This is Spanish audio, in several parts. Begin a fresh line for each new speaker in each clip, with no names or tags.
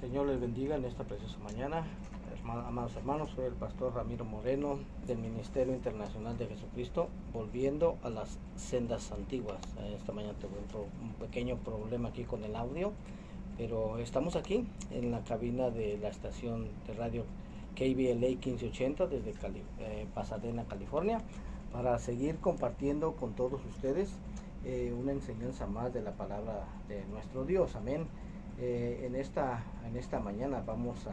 Señor les bendiga en esta preciosa mañana. Amados hermanos, soy el pastor Ramiro Moreno del Ministerio Internacional de Jesucristo, volviendo a las sendas antiguas. Esta mañana tuve un pequeño problema aquí con el audio, pero estamos aquí en la cabina de la estación de radio KBLA 1580 desde Pasadena, California, para seguir compartiendo con todos ustedes una enseñanza más de la palabra de nuestro Dios. Amén. En esta mañana vamos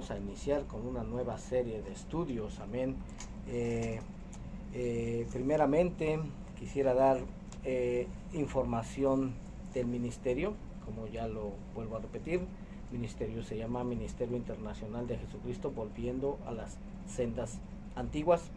a iniciar con una nueva serie de estudios. Amén. Primeramente quisiera dar información del ministerio, como ya lo vuelvo a repetir. Ministerio se llama Ministerio Internacional de Jesucristo, volviendo a las sendas antiguas.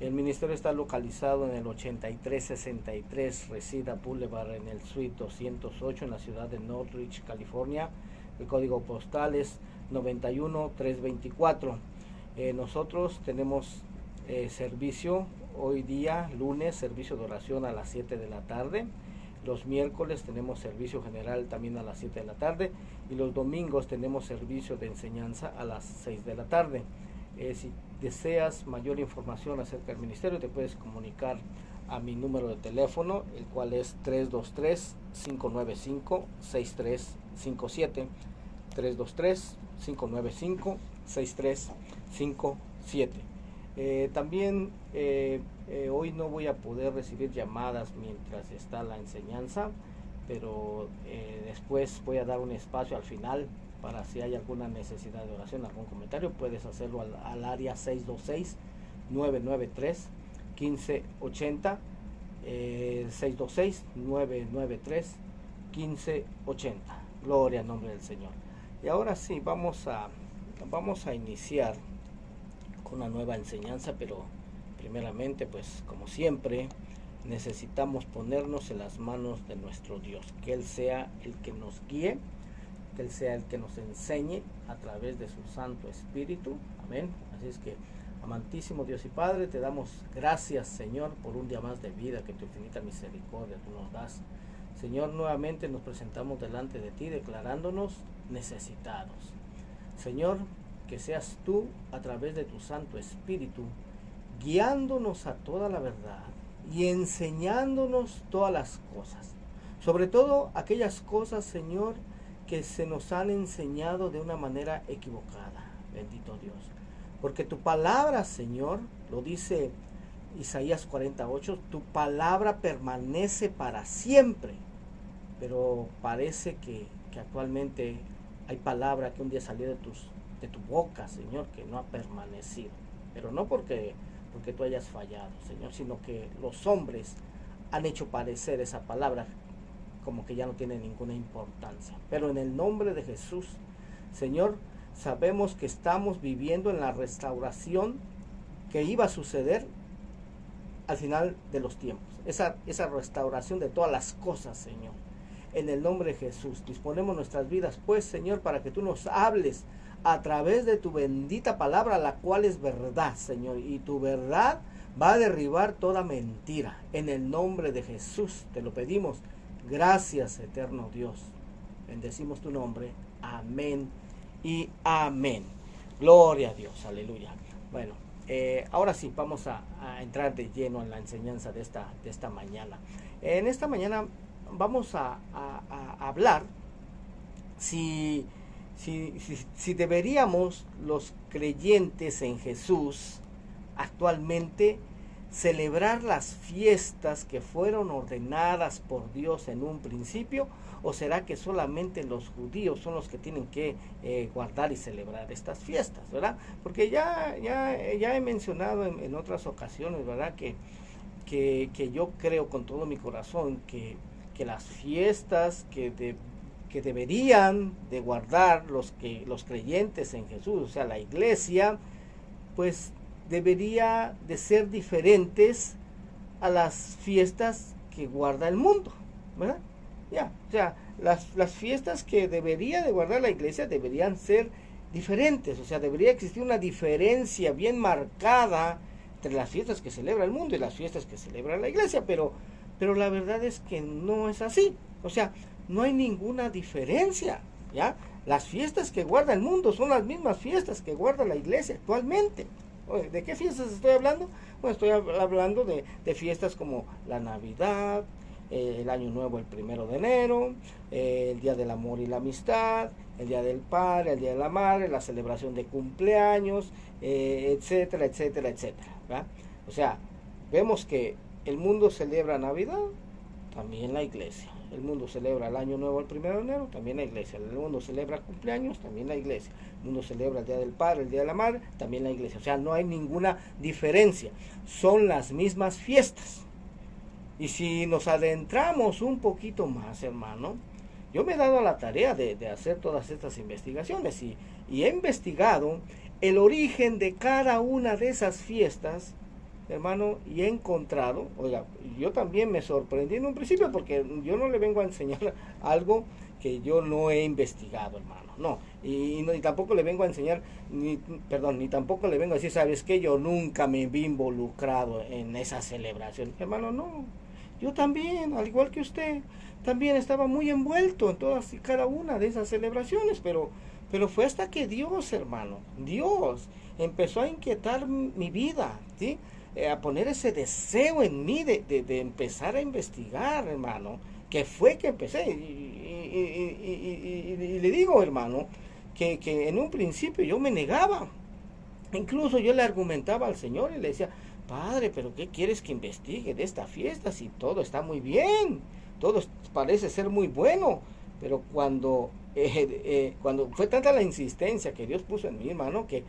El ministerio está localizado en el 8363 Reseda Boulevard en el Suite 208 en la ciudad de Northridge, California. El código postal es 91324. Nosotros tenemos servicio hoy día, lunes, servicio de oración a las 7 de la tarde. Los miércoles tenemos servicio general también a las 7 de la tarde. Y los domingos tenemos servicio de enseñanza a las 6 de la tarde. Si deseas mayor información acerca del ministerio, te puedes comunicar a mi número de teléfono, el cual es 323-595-6357. 323-595-6357. También hoy no voy a poder recibir llamadas mientras está la enseñanza, pero después voy a dar un espacio al final para si hay alguna necesidad de oración, algún comentario, puedes hacerlo al área 626-993-1580, 626-993-1580. Gloria al nombre del Señor. Y ahora sí, vamos a iniciar con una nueva enseñanza, pero primeramente, pues como siempre, necesitamos ponernos en las manos de nuestro Dios, que Él sea el que nos guíe, que Él sea el que nos enseñe a través de su Santo Espíritu. Amén. Así es que, amantísimo Dios y Padre, te damos gracias, Señor, por un día más de vida que tu infinita misericordia tú nos das. Señor, nuevamente nos presentamos delante de ti declarándonos necesitados. Señor, que seas tú a través de tu Santo Espíritu guiándonos a toda la verdad y enseñándonos todas las cosas, sobre todo aquellas cosas, Señor, que se nos han enseñado de una manera equivocada. Bendito Dios, porque tu palabra, Señor, lo dice Isaías 48, tu palabra permanece para siempre. Pero parece que actualmente hay palabra que un día salió de tu boca, Señor, que no ha permanecido. Pero no porque tú hayas fallado, Señor, sino que los hombres han hecho parecer esa palabra como que ya no tiene ninguna importancia. Pero en el nombre de Jesús, Señor, sabemos que estamos viviendo en la restauración que iba a suceder al final de los tiempos. Esa restauración de todas las cosas, Señor. En el nombre de Jesús, disponemos nuestras vidas, pues, Señor, para que tú nos hables a través de tu bendita palabra, la cual es verdad, Señor. Y tu verdad va a derribar toda mentira. En el nombre de Jesús te lo pedimos. Gracias, eterno Dios. Bendecimos tu nombre. Amén y amén. Gloria a Dios. Aleluya. Bueno, ahora sí, vamos a entrar de lleno en la enseñanza de esta mañana. En esta mañana vamos a hablar si deberíamos los creyentes en Jesús actualmente celebrar las fiestas que fueron ordenadas por Dios en un principio, o será que solamente los judíos son los que tienen que guardar y celebrar estas fiestas, ¿verdad? Porque ya he mencionado en otras ocasiones, ¿verdad? Que yo creo con todo mi corazón que las fiestas que deberían de guardar los creyentes en Jesús, o sea, la iglesia, pues debería de ser diferentes a las fiestas que guarda el mundo, ¿verdad? O sea, las fiestas que debería de guardar la iglesia deberían ser diferentes, o sea, debería existir una diferencia bien marcada entre las fiestas que celebra el mundo y las fiestas que celebra la iglesia, pero la verdad es que no es así. O sea, no hay ninguna diferencia, ¿ya? Las fiestas que guarda el mundo son las mismas fiestas que guarda la iglesia actualmente. Oye, ¿de qué fiestas estoy hablando? Bueno, estoy hablando de fiestas como la Navidad, el Año Nuevo el 1 de enero, el Día del Amor y la Amistad, el Día del Padre, el Día de la Madre, la celebración de cumpleaños, etcétera, etcétera, etcétera, ¿verdad? O sea, vemos que el mundo celebra Navidad, también la iglesia. El mundo celebra el Año Nuevo el 1 de enero, también la iglesia. El mundo celebra cumpleaños, también la iglesia. El mundo celebra el Día del Padre, el Día de la Madre, también la iglesia. O sea, no hay ninguna diferencia. Son las mismas fiestas. Y si nos adentramos un poquito más, hermano, yo me he dado a la tarea de hacer todas estas investigaciones y he investigado el origen de cada una de esas fiestas, hermano, y he encontrado, oiga, yo también me sorprendí en un principio porque yo no le vengo a enseñar algo que yo no he investigado, hermano, no, y tampoco le vengo a enseñar, ni tampoco le vengo a decir, ¿sabes qué? Yo nunca me vi involucrado en esa celebración, hermano, no, yo también, al igual que usted, también estaba muy envuelto en todas y cada una de esas celebraciones, pero fue hasta que Dios, hermano, Dios empezó a inquietar mi vida, ¿sí? A poner ese deseo en mí de empezar a investigar, hermano, que fue que empecé. Y le digo, hermano, que en un principio yo me negaba. Incluso yo le argumentaba al Señor y le decía, Padre, pero ¿qué quieres que investigue de esta fiesta si todo está muy bien? Todo parece ser muy bueno. Pero cuando fue tanta la insistencia que Dios puso en mí, hermano, que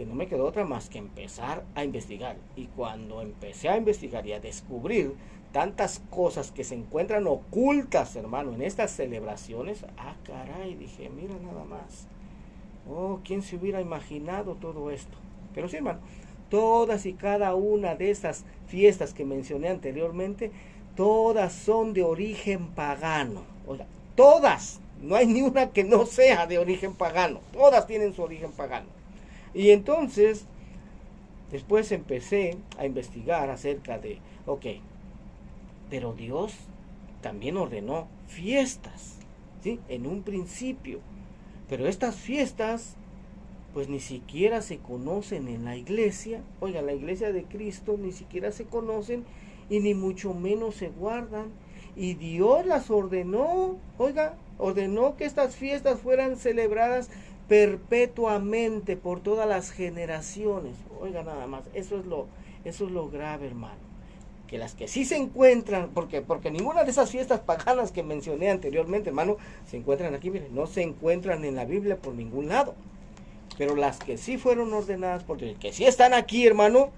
no me quedó otra más que empezar a investigar. Y cuando empecé a investigar y a descubrir tantas cosas que se encuentran ocultas, hermano, en estas celebraciones, caray, dije, mira nada más. Oh, ¿quién se hubiera imaginado todo esto? Pero sí, hermano, todas y cada una de esas fiestas que mencioné anteriormente, todas son de origen pagano. Oiga, todas, no hay ni una que no sea de origen pagano, todas tienen su origen pagano. Y entonces, después empecé a investigar acerca de, pero Dios también ordenó fiestas, ¿sí? En un principio. Pero estas fiestas, pues ni siquiera se conocen en la iglesia. Oiga, la iglesia de Cristo ni siquiera se conocen y ni mucho menos se guardan. Y Dios las ordenó, ordenó que estas fiestas fueran celebradas perpetuamente por todas las generaciones. Oiga, nada más, eso es lo grave, hermano. Que las que sí se encuentran, porque ninguna de esas fiestas paganas que mencioné anteriormente, hermano, se encuentran aquí, miren, no se encuentran en la Biblia por ningún lado. Pero las que sí fueron ordenadas por Dios, que sí están aquí, hermano,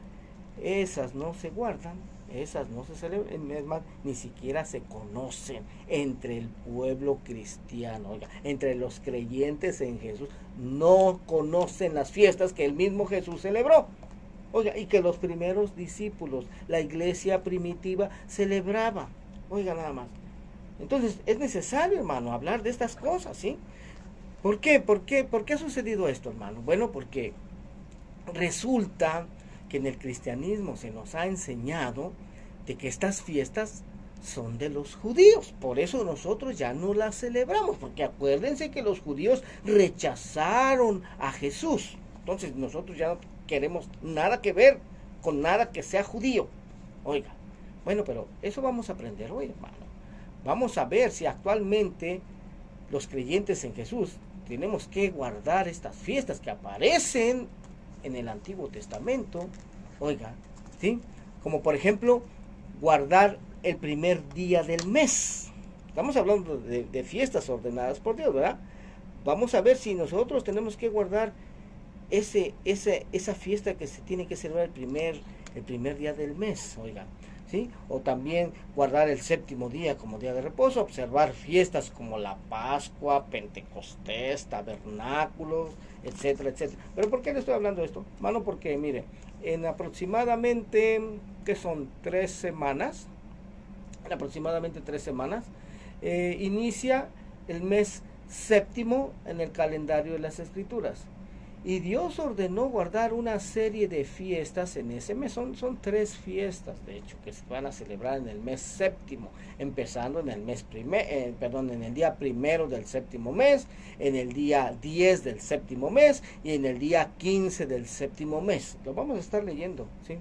esas no se guardan, esas no se celebran, es más, ni siquiera se conocen entre el pueblo cristiano, oiga, entre los creyentes en Jesús, no conocen las fiestas que el mismo Jesús celebró. Oiga, y que los primeros discípulos, la iglesia primitiva, celebraba. Oiga, nada más. Entonces, es necesario, hermano, hablar de estas cosas, ¿sí? ¿Por qué? ¿Por qué ha sucedido esto, hermano? Bueno, porque resulta que en el cristianismo se nos ha enseñado de que estas fiestas son de los judíos. Por eso nosotros ya no las celebramos, porque acuérdense que los judíos rechazaron a Jesús. Entonces, nosotros ya no queremos nada que ver con nada que sea judío. Oiga, bueno, pero eso vamos a aprender hoy, hermano. Vamos a ver si actualmente los creyentes en Jesús tenemos que guardar estas fiestas que aparecen en el Antiguo Testamento. Oiga, ¿sí? Como por ejemplo, guardar el primer día del mes. Estamos hablando de fiestas ordenadas por Dios, ¿verdad? Vamos a ver si nosotros tenemos que guardar esa fiesta que se tiene que celebrar el primer día del mes, oiga, ¿sí? O también guardar el séptimo día como día de reposo, observar fiestas como la Pascua, Pentecostés, tabernáculos, etcétera, etcétera. ¿Pero por qué le estoy hablando de esto? Mano, porque mire, en aproximadamente, ¿qué son? 3 semanas, inicia el mes séptimo en el calendario de las Escrituras. Y Dios ordenó guardar una serie de fiestas en ese mes. Son 3 fiestas, de hecho, que se van a celebrar en el mes séptimo, empezando en el en el día primero del séptimo mes, en el día 10 del séptimo mes y en el día 15 del séptimo mes. Lo vamos a estar leyendo, ¿sí?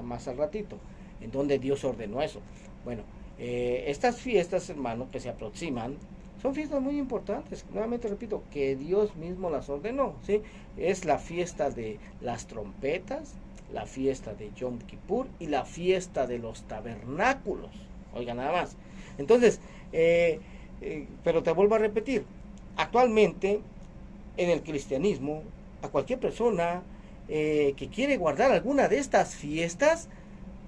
Más al ratito, en donde Dios ordenó eso. Bueno, estas fiestas, hermano, que se aproximan, son fiestas muy importantes. Nuevamente repito, que Dios mismo las ordenó, ¿sí? Es la fiesta de las trompetas, la fiesta de Yom Kippur y la fiesta de los tabernáculos. Oiga, nada más. Entonces, pero te vuelvo a repetir, actualmente en el cristianismo, a cualquier persona que quiere guardar alguna de estas fiestas,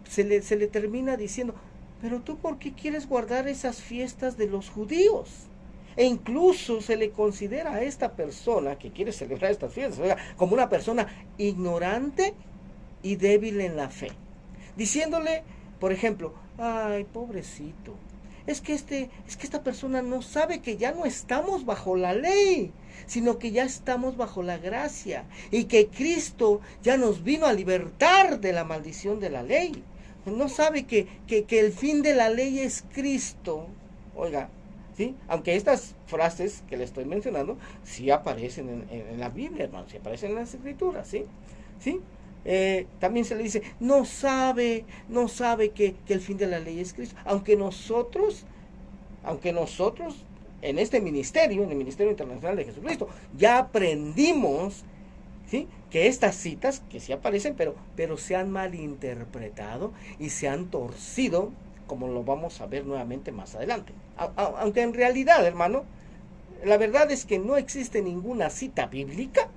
se le termina diciendo, pero tú, ¿por qué quieres guardar esas fiestas de los judíos? E incluso se le considera a esta persona que quiere celebrar estas fiestas, oiga, como una persona ignorante y débil en la fe, diciéndole, por ejemplo, ay, pobrecito, es que esta persona no sabe que ya no estamos bajo la ley, sino que ya estamos bajo la gracia, y que Cristo ya nos vino a libertar de la maldición de la ley. No sabe que el fin de la ley es Cristo. Oiga, ¿sí? Aunque estas frases que le estoy mencionando sí aparecen en la Biblia, hermano, sí aparecen en las Escrituras, ¿sí? ¿Sí? También se le dice, no sabe que el fin de la ley es Cristo. Aunque nosotros en este ministerio, en el Ministerio Internacional de Jesucristo, ya aprendimos, ¿sí?, que estas citas, que sí aparecen, pero se han malinterpretado y se han torcido, como lo vamos a ver nuevamente más adelante. Aunque en realidad, hermano, la verdad es que no existe ninguna cita bíblica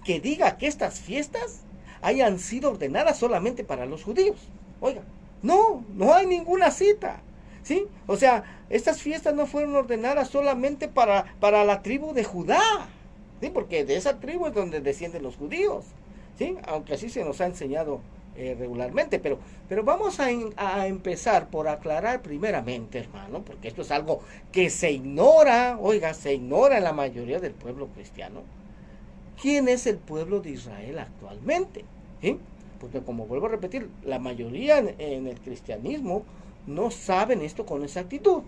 que diga que estas fiestas hayan sido ordenadas solamente para los judíos. Oiga, no hay ninguna cita, ¿sí? O sea, estas fiestas no fueron ordenadas solamente para la tribu de Judá, ¿sí? Porque de esa tribu es donde descienden los judíos, ¿sí? Aunque así se nos ha enseñado regularmente, pero vamos a empezar por aclarar primeramente, hermano, porque esto es algo que se ignora, oiga, se ignora en la mayoría del pueblo cristiano. ¿Quién es el pueblo de Israel actualmente? ¿Sí? Porque, como vuelvo a repetir, la mayoría en el cristianismo no saben esto con exactitud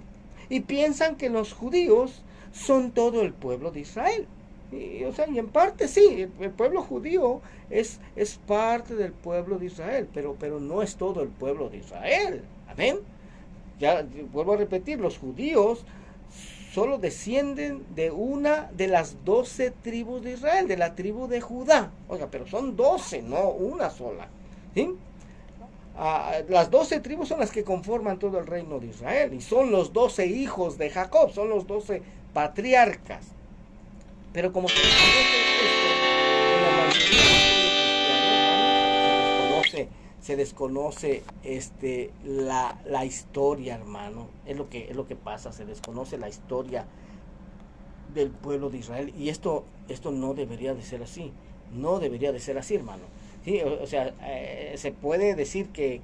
y piensan que los judíos son todo el pueblo de Israel. Y en parte sí, el pueblo judío es parte del pueblo de Israel, pero no es todo el pueblo de Israel. Amén. Ya vuelvo a repetir, los judíos solo descienden de una de las 12 tribus de Israel, de la tribu de Judá. Oiga, pero son 12, no una sola, ¿sí? Las 12 tribus son las que conforman todo el reino de Israel, y son los 12 hijos de Jacob, son los 12 patriarcas. Pero como se desconoce la historia, hermano. Es lo que pasa, se desconoce la historia del pueblo de Israel, y esto no debería de ser así. No debería de ser así, hermano. ¿Sí? Se puede decir que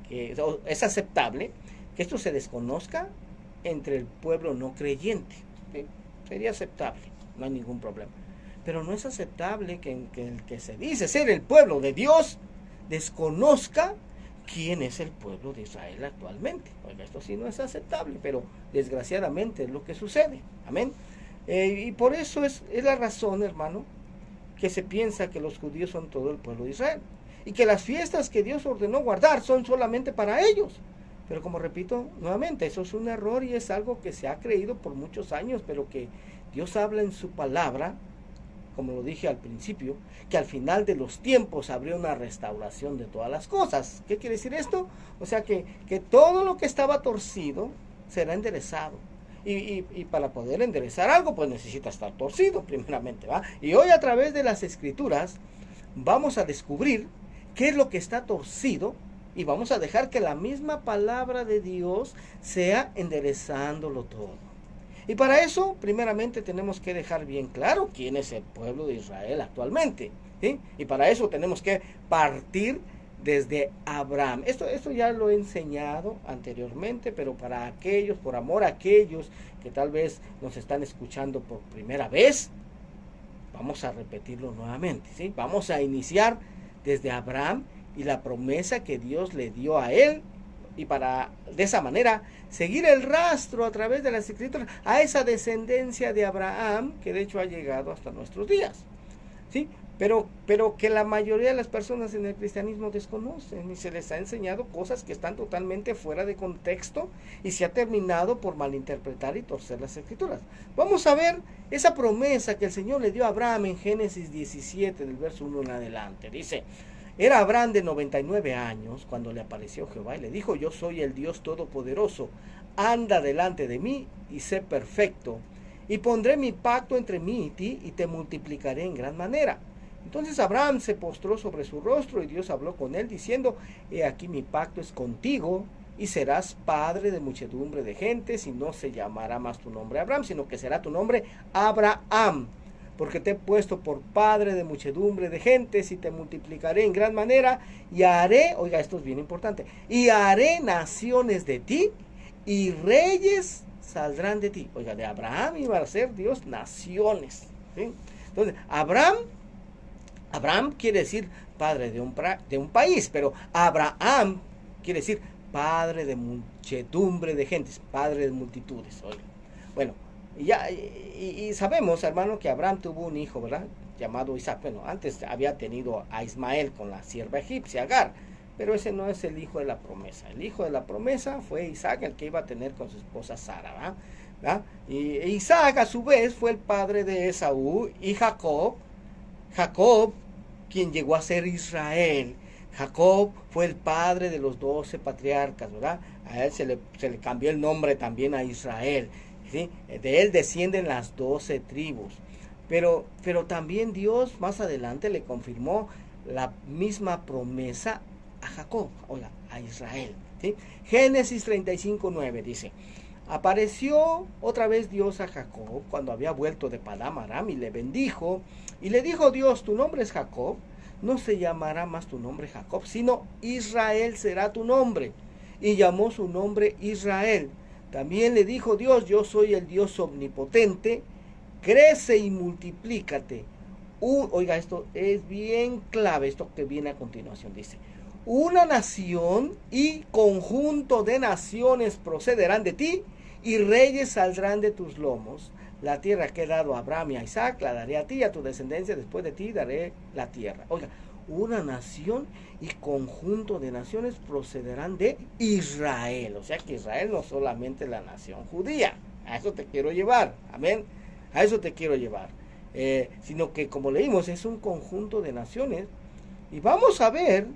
es aceptable que esto se desconozca entre el pueblo no creyente. ¿Sí? Sería aceptable, no hay ningún problema. Pero no es aceptable que el que se dice ser el pueblo de Dios desconozca quién es el pueblo de Israel actualmente. Oiga, esto sí no es aceptable, pero desgraciadamente es lo que sucede. Amén. Y por eso es la razón, hermano, que se piensa que los judíos son todo el pueblo de Israel, y que las fiestas que Dios ordenó guardar son solamente para ellos. Pero, como repito nuevamente, eso es un error y es algo que se ha creído por muchos años, pero que Dios habla en su palabra, como lo dije al principio, que al final de los tiempos habría una restauración de todas las cosas. ¿Qué quiere decir esto? O sea, que todo lo que estaba torcido será enderezado. Y para poder enderezar algo, pues necesita estar torcido primeramente, ¿va? Y hoy, a través de las Escrituras, vamos a descubrir qué es lo que está torcido, y vamos a dejar que la misma palabra de Dios sea enderezándolo todo. Y para eso, primeramente, tenemos que dejar bien claro quién es el pueblo de Israel actualmente, ¿sí? Y para eso tenemos que partir desde Abraham. Esto ya lo he enseñado anteriormente, pero para aquellos, por amor a aquellos que tal vez nos están escuchando por primera vez, Vamos a repetirlo nuevamente, ¿sí? Vamos a iniciar desde Abraham y la promesa que Dios le dio a él, y para de esa manera seguir el rastro a través de las escrituras a esa descendencia de Abraham que de hecho ha llegado hasta nuestros días, ¿sí? Pero que la mayoría de las personas en el cristianismo desconocen y se les ha enseñado cosas que están totalmente fuera de contexto y se ha terminado por malinterpretar y torcer las escrituras. Vamos a ver esa promesa que el Señor le dio a Abraham en Génesis 17, del verso 1 en adelante. Dice: era Abraham de 99 años cuando le apareció Jehová y le dijo: yo soy el Dios Todopoderoso, anda delante de mí y sé perfecto, y pondré mi pacto entre mí y ti y te multiplicaré en gran manera. Entonces Abraham se postró sobre su rostro y Dios habló con él diciendo: he aquí mi pacto es contigo y serás padre de muchedumbre de gentes, y no se llamará más tu nombre Abraham, sino que será tu nombre Abraham, porque te he puesto por padre de muchedumbre de gentes y te multiplicaré en gran manera y haré, oiga, esto es bien importante, y haré naciones de ti y reyes saldrán de ti. Oiga, de Abraham iba a ser Dios naciones, ¿sí? Entonces, Abraham quiere decir padre de un país, pero Abraham quiere decir padre de muchedumbre de gentes, padre de multitudes. Oiga. Bueno, y sabemos, hermano, que Abraham tuvo un hijo, ¿verdad? Llamado Isaac. Bueno, antes había tenido a Ismael con la sierva egipcia, Agar, pero ese no es el hijo de la promesa. El hijo de la promesa fue Isaac, el que iba a tener con su esposa Sara, ¿verdad? Y Isaac, a su vez, fue el padre de Esaú y Jacob, quien llegó a ser Israel. Jacob fue el padre de los 12 patriarcas, ¿verdad? A él se le cambió el nombre también a Israel, ¿sí? De él descienden las 12 tribus. Pero también Dios más adelante le confirmó la misma promesa a Jacob, oiga, a Israel, ¿sí? Génesis 35:9 dice: apareció otra vez Dios a Jacob cuando había vuelto de Padán Aram y le bendijo, y le dijo Dios: tu nombre es Jacob, no se llamará más tu nombre Jacob, sino Israel será tu nombre. Y llamó su nombre Israel. También le dijo Dios: yo soy el Dios omnipotente, crece y multiplícate. Oiga, esto es bien clave, esto que viene a continuación, dice: una nación y conjunto de naciones procederán de ti, y reyes saldrán de tus lomos. La tierra que he dado a Abraham y a Isaac la daré a ti y a tu descendencia después de ti daré la tierra. Oiga, una nación y conjunto de naciones procederán de Israel. O sea que Israel no solamente la nación judía. A eso te quiero llevar. Amén. A eso te quiero llevar. Sino que, como leímos, es un conjunto de naciones. Y vamos a ver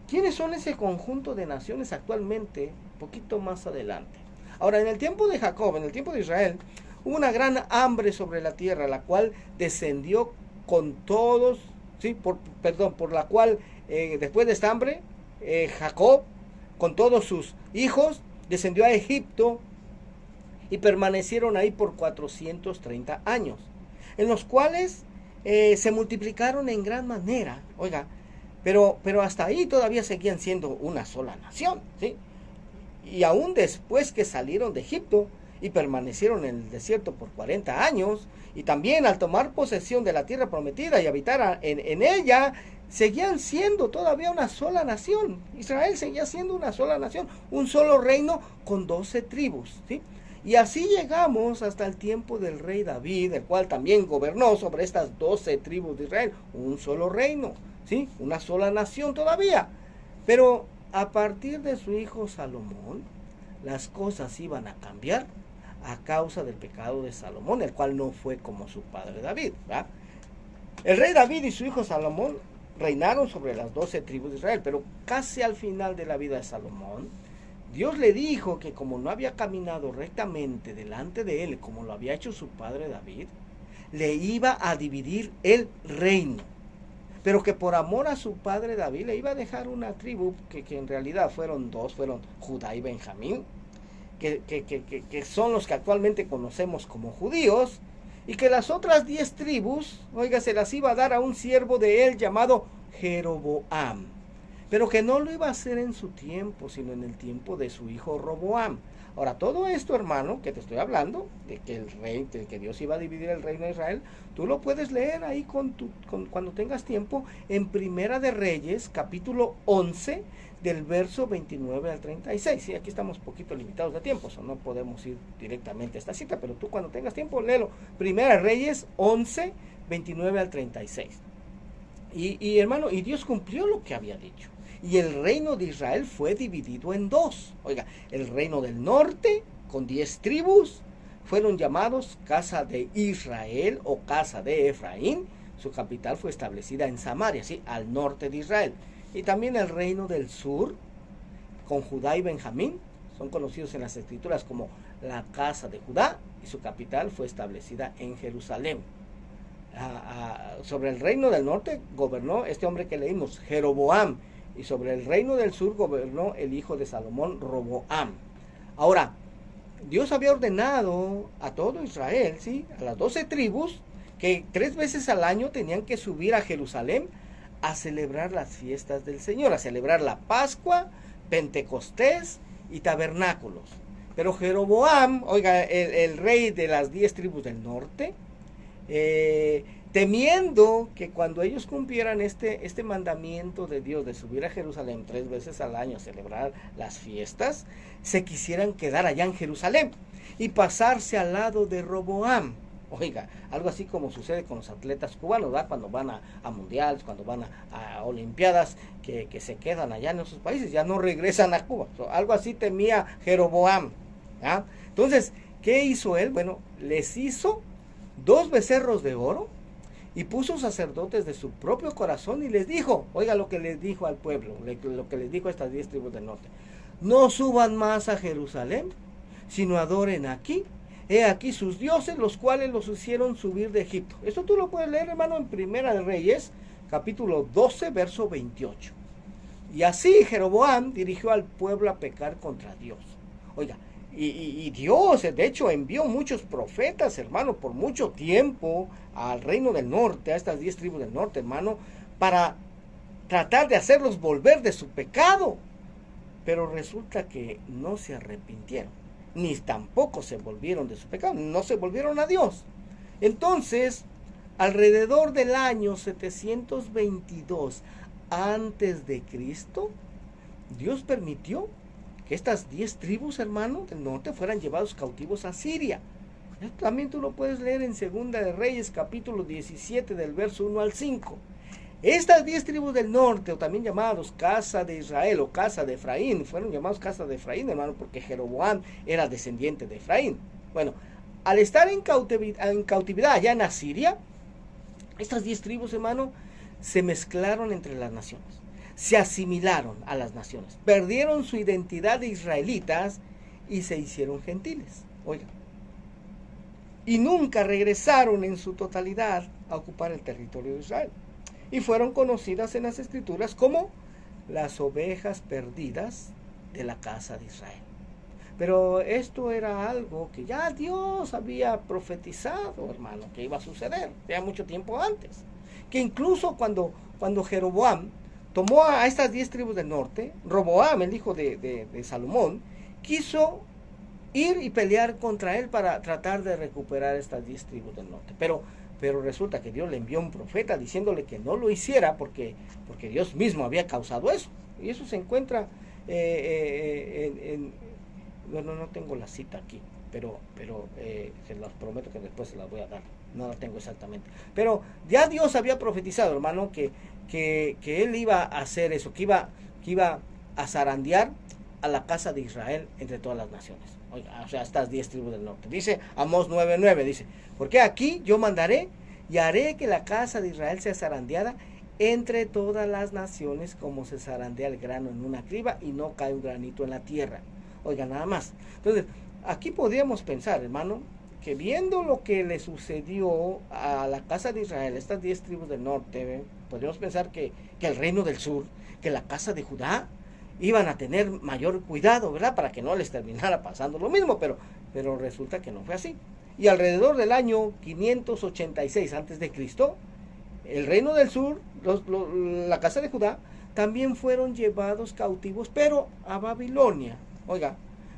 quiénes son ese conjunto de naciones actualmente, un poquito más adelante. Ahora, en el tiempo de Jacob, en el tiempo de Israel, hubo una gran hambre sobre la tierra, la cual descendió con todos, ¿sí? por la cual, después de esta hambre, Jacob, con todos sus hijos, descendió a Egipto y permanecieron ahí por 430 años, en los cuales se multiplicaron en gran manera, oiga, pero hasta ahí todavía seguían siendo una sola nación, ¿sí? Y aún después que salieron de Egipto y permanecieron en el desierto por 40 años, y también al tomar posesión de la tierra prometida y habitar en ella, seguían siendo todavía una sola nación. Israel seguía siendo una sola nación, un solo reino con 12 tribus, ¿sí? Y así llegamos hasta el tiempo del rey David, el cual también gobernó sobre estas 12 tribus de Israel, un solo reino, ¿sí? Una sola nación todavía. Pero a partir de su hijo Salomón, las cosas iban a cambiar a causa del pecado de Salomón, el cual no fue como su padre David, ¿verdad? El rey David y su hijo Salomón reinaron sobre las 12 tribus de Israel, pero casi al final de la vida de Salomón, Dios le dijo que como no había caminado rectamente delante de él, como lo había hecho su padre David, le iba a dividir el reino, pero que por amor a su padre David le iba a dejar una tribu que en realidad fueron dos, fueron Judá y Benjamín, que son los que actualmente conocemos como judíos, y que las otras 10 tribus, oiga, se las iba a dar a un siervo de él llamado Jeroboam. pero que no lo iba a hacer en su tiempo, sino en el tiempo de su hijo Roboam. Ahora, todo esto, hermano, que te estoy hablando, de que el rey, de que Dios iba a dividir el reino de Israel, tú lo puedes leer ahí cuando tengas tiempo, en Primera de Reyes, capítulo 11, del verso 29 al 36. Sí, aquí estamos poquito limitados de tiempo, no podemos ir directamente a esta cita, pero tú cuando tengas tiempo, léelo. Primera de Reyes 11, 29 al 36. Y hermano, y Dios cumplió lo que había dicho. Y el reino de Israel fue dividido en dos. Oiga, el reino del norte, con 10 tribus, fueron llamados casa de Israel o casa de Efraín. Su capital fue establecida en Samaria, ¿sí?, al norte de Israel. Y también el reino del sur, con Judá y Benjamín, son conocidos en las escrituras como la casa de Judá, y su capital fue establecida en Jerusalén. Sobre el reino del norte gobernó este hombre que leímos, Jeroboam, y sobre el reino del sur gobernó el hijo de Salomón, Roboam. Ahora, Dios había ordenado a todo Israel, ¿sí?, a las 12 tribus, que 3 veces al año tenían que subir a Jerusalén a celebrar las fiestas del Señor, a celebrar la Pascua, Pentecostés y tabernáculos. Pero Jeroboam, oiga, el rey de las 10 tribus del norte, temiendo que cuando ellos cumplieran este mandamiento de Dios de subir a Jerusalén 3 veces al año a celebrar las fiestas, se quisieran quedar allá en Jerusalén y pasarse al lado de Roboam. Oiga, algo así como sucede con los atletas cubanos, ¿verdad?, cuando van a mundiales, cuando van a olimpiadas, que se quedan allá en esos países, ya no regresan a Cuba. Algo así temía Jeroboam, ¿ah? Entonces, ¿qué hizo él? Bueno, les hizo 2 becerros de oro y puso sacerdotes de su propio corazón y les dijo, oiga lo que les dijo al pueblo, lo que les dijo a estas 10 tribus del norte: no suban más a Jerusalén, sino adoren aquí. He aquí sus dioses, los cuales los hicieron subir de Egipto. Esto tú lo puedes leer, hermano, en Primera de Reyes, capítulo 12, verso 28. Y así Jeroboam dirigió al pueblo a pecar contra Dios. Oiga, y Dios, de hecho, envió muchos profetas, hermano, por mucho tiempo al reino del norte, a estas 10 tribus del norte, hermano, para tratar de hacerlos volver de su pecado. Pero resulta que no se arrepintieron, ni tampoco se volvieron de su pecado, no se volvieron a Dios. Entonces, alrededor del año 722 antes de Cristo, Dios permitió que estas 10 tribus, hermano, del norte fueran llevados cautivos a Siria. Esto también tú lo puedes leer en Segunda de Reyes, capítulo 17, del verso 1 al 5. Estas 10 tribus del norte, o también llamados casa de Israel o casa de Efraín, fueron llamados casa de Efraín, hermano, porque Jeroboam era descendiente de Efraín. Bueno, al estar en cautividad allá en Asiria, estas 10 tribus, hermano, se mezclaron entre las naciones, se asimilaron a las naciones, perdieron su identidad de israelitas y se hicieron gentiles. Oigan, y nunca regresaron en su totalidad a ocupar el territorio de Israel. Y fueron conocidas en las escrituras como las ovejas perdidas de la casa de Israel. Pero esto era algo que ya Dios había profetizado, hermano, que iba a suceder ya mucho tiempo antes. Que incluso cuando Jeroboam tomó a estas 10 tribus del norte, Roboam, el hijo de Salomón, quiso ir y pelear contra él para tratar de recuperar estas 10 tribus del norte. Pero resulta que Dios le envió un profeta diciéndole que no lo hiciera porque Dios mismo había causado eso. Y eso se encuentra bueno, no tengo la cita aquí, pero se las prometo que después se las voy a dar. No la tengo exactamente. Pero ya Dios había profetizado, hermano, que él iba a hacer eso, que iba a zarandear a la casa de Israel entre todas las naciones. Oiga, o sea, estas 10 tribus del norte. Dice Amós 9:9, dice: porque aquí yo mandaré y haré que la casa de Israel sea zarandeada entre todas las naciones, como se zarandea el grano en una criba y no cae un granito en la tierra. Oiga, nada más. Entonces, aquí podríamos pensar, hermano, que viendo lo que le sucedió a la casa de Israel, estas 10 tribus del norte, podríamos pensar que el reino del sur, que la casa de Judá, iban a tener mayor cuidado, ¿verdad?, para que no les terminara pasando lo mismo, pero resulta que no fue así. Y alrededor del año 586 antes de Cristo, el reino del sur, la casa de Judá, también fueron llevados cautivos, pero a Babilonia. Oiga,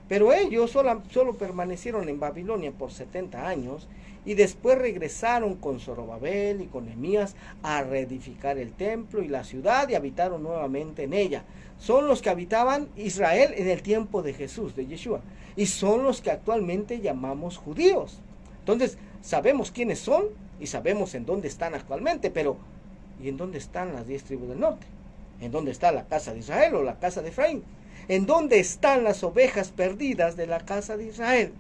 pero ellos solo permanecieron en Babilonia por 70 años y después regresaron con Zorobabel y con Nehemías a reedificar el templo y la ciudad y habitaron nuevamente en ella. Son los que habitaban Israel en el tiempo de Jesús, de Yeshua, y son los que actualmente llamamos judíos. Entonces, sabemos quiénes son y sabemos en dónde están actualmente, pero ¿y en dónde están las 10 tribus del norte? ¿En dónde está la casa de Israel o la casa de Efraín? ¿En dónde están las ovejas perdidas de la casa de Israel?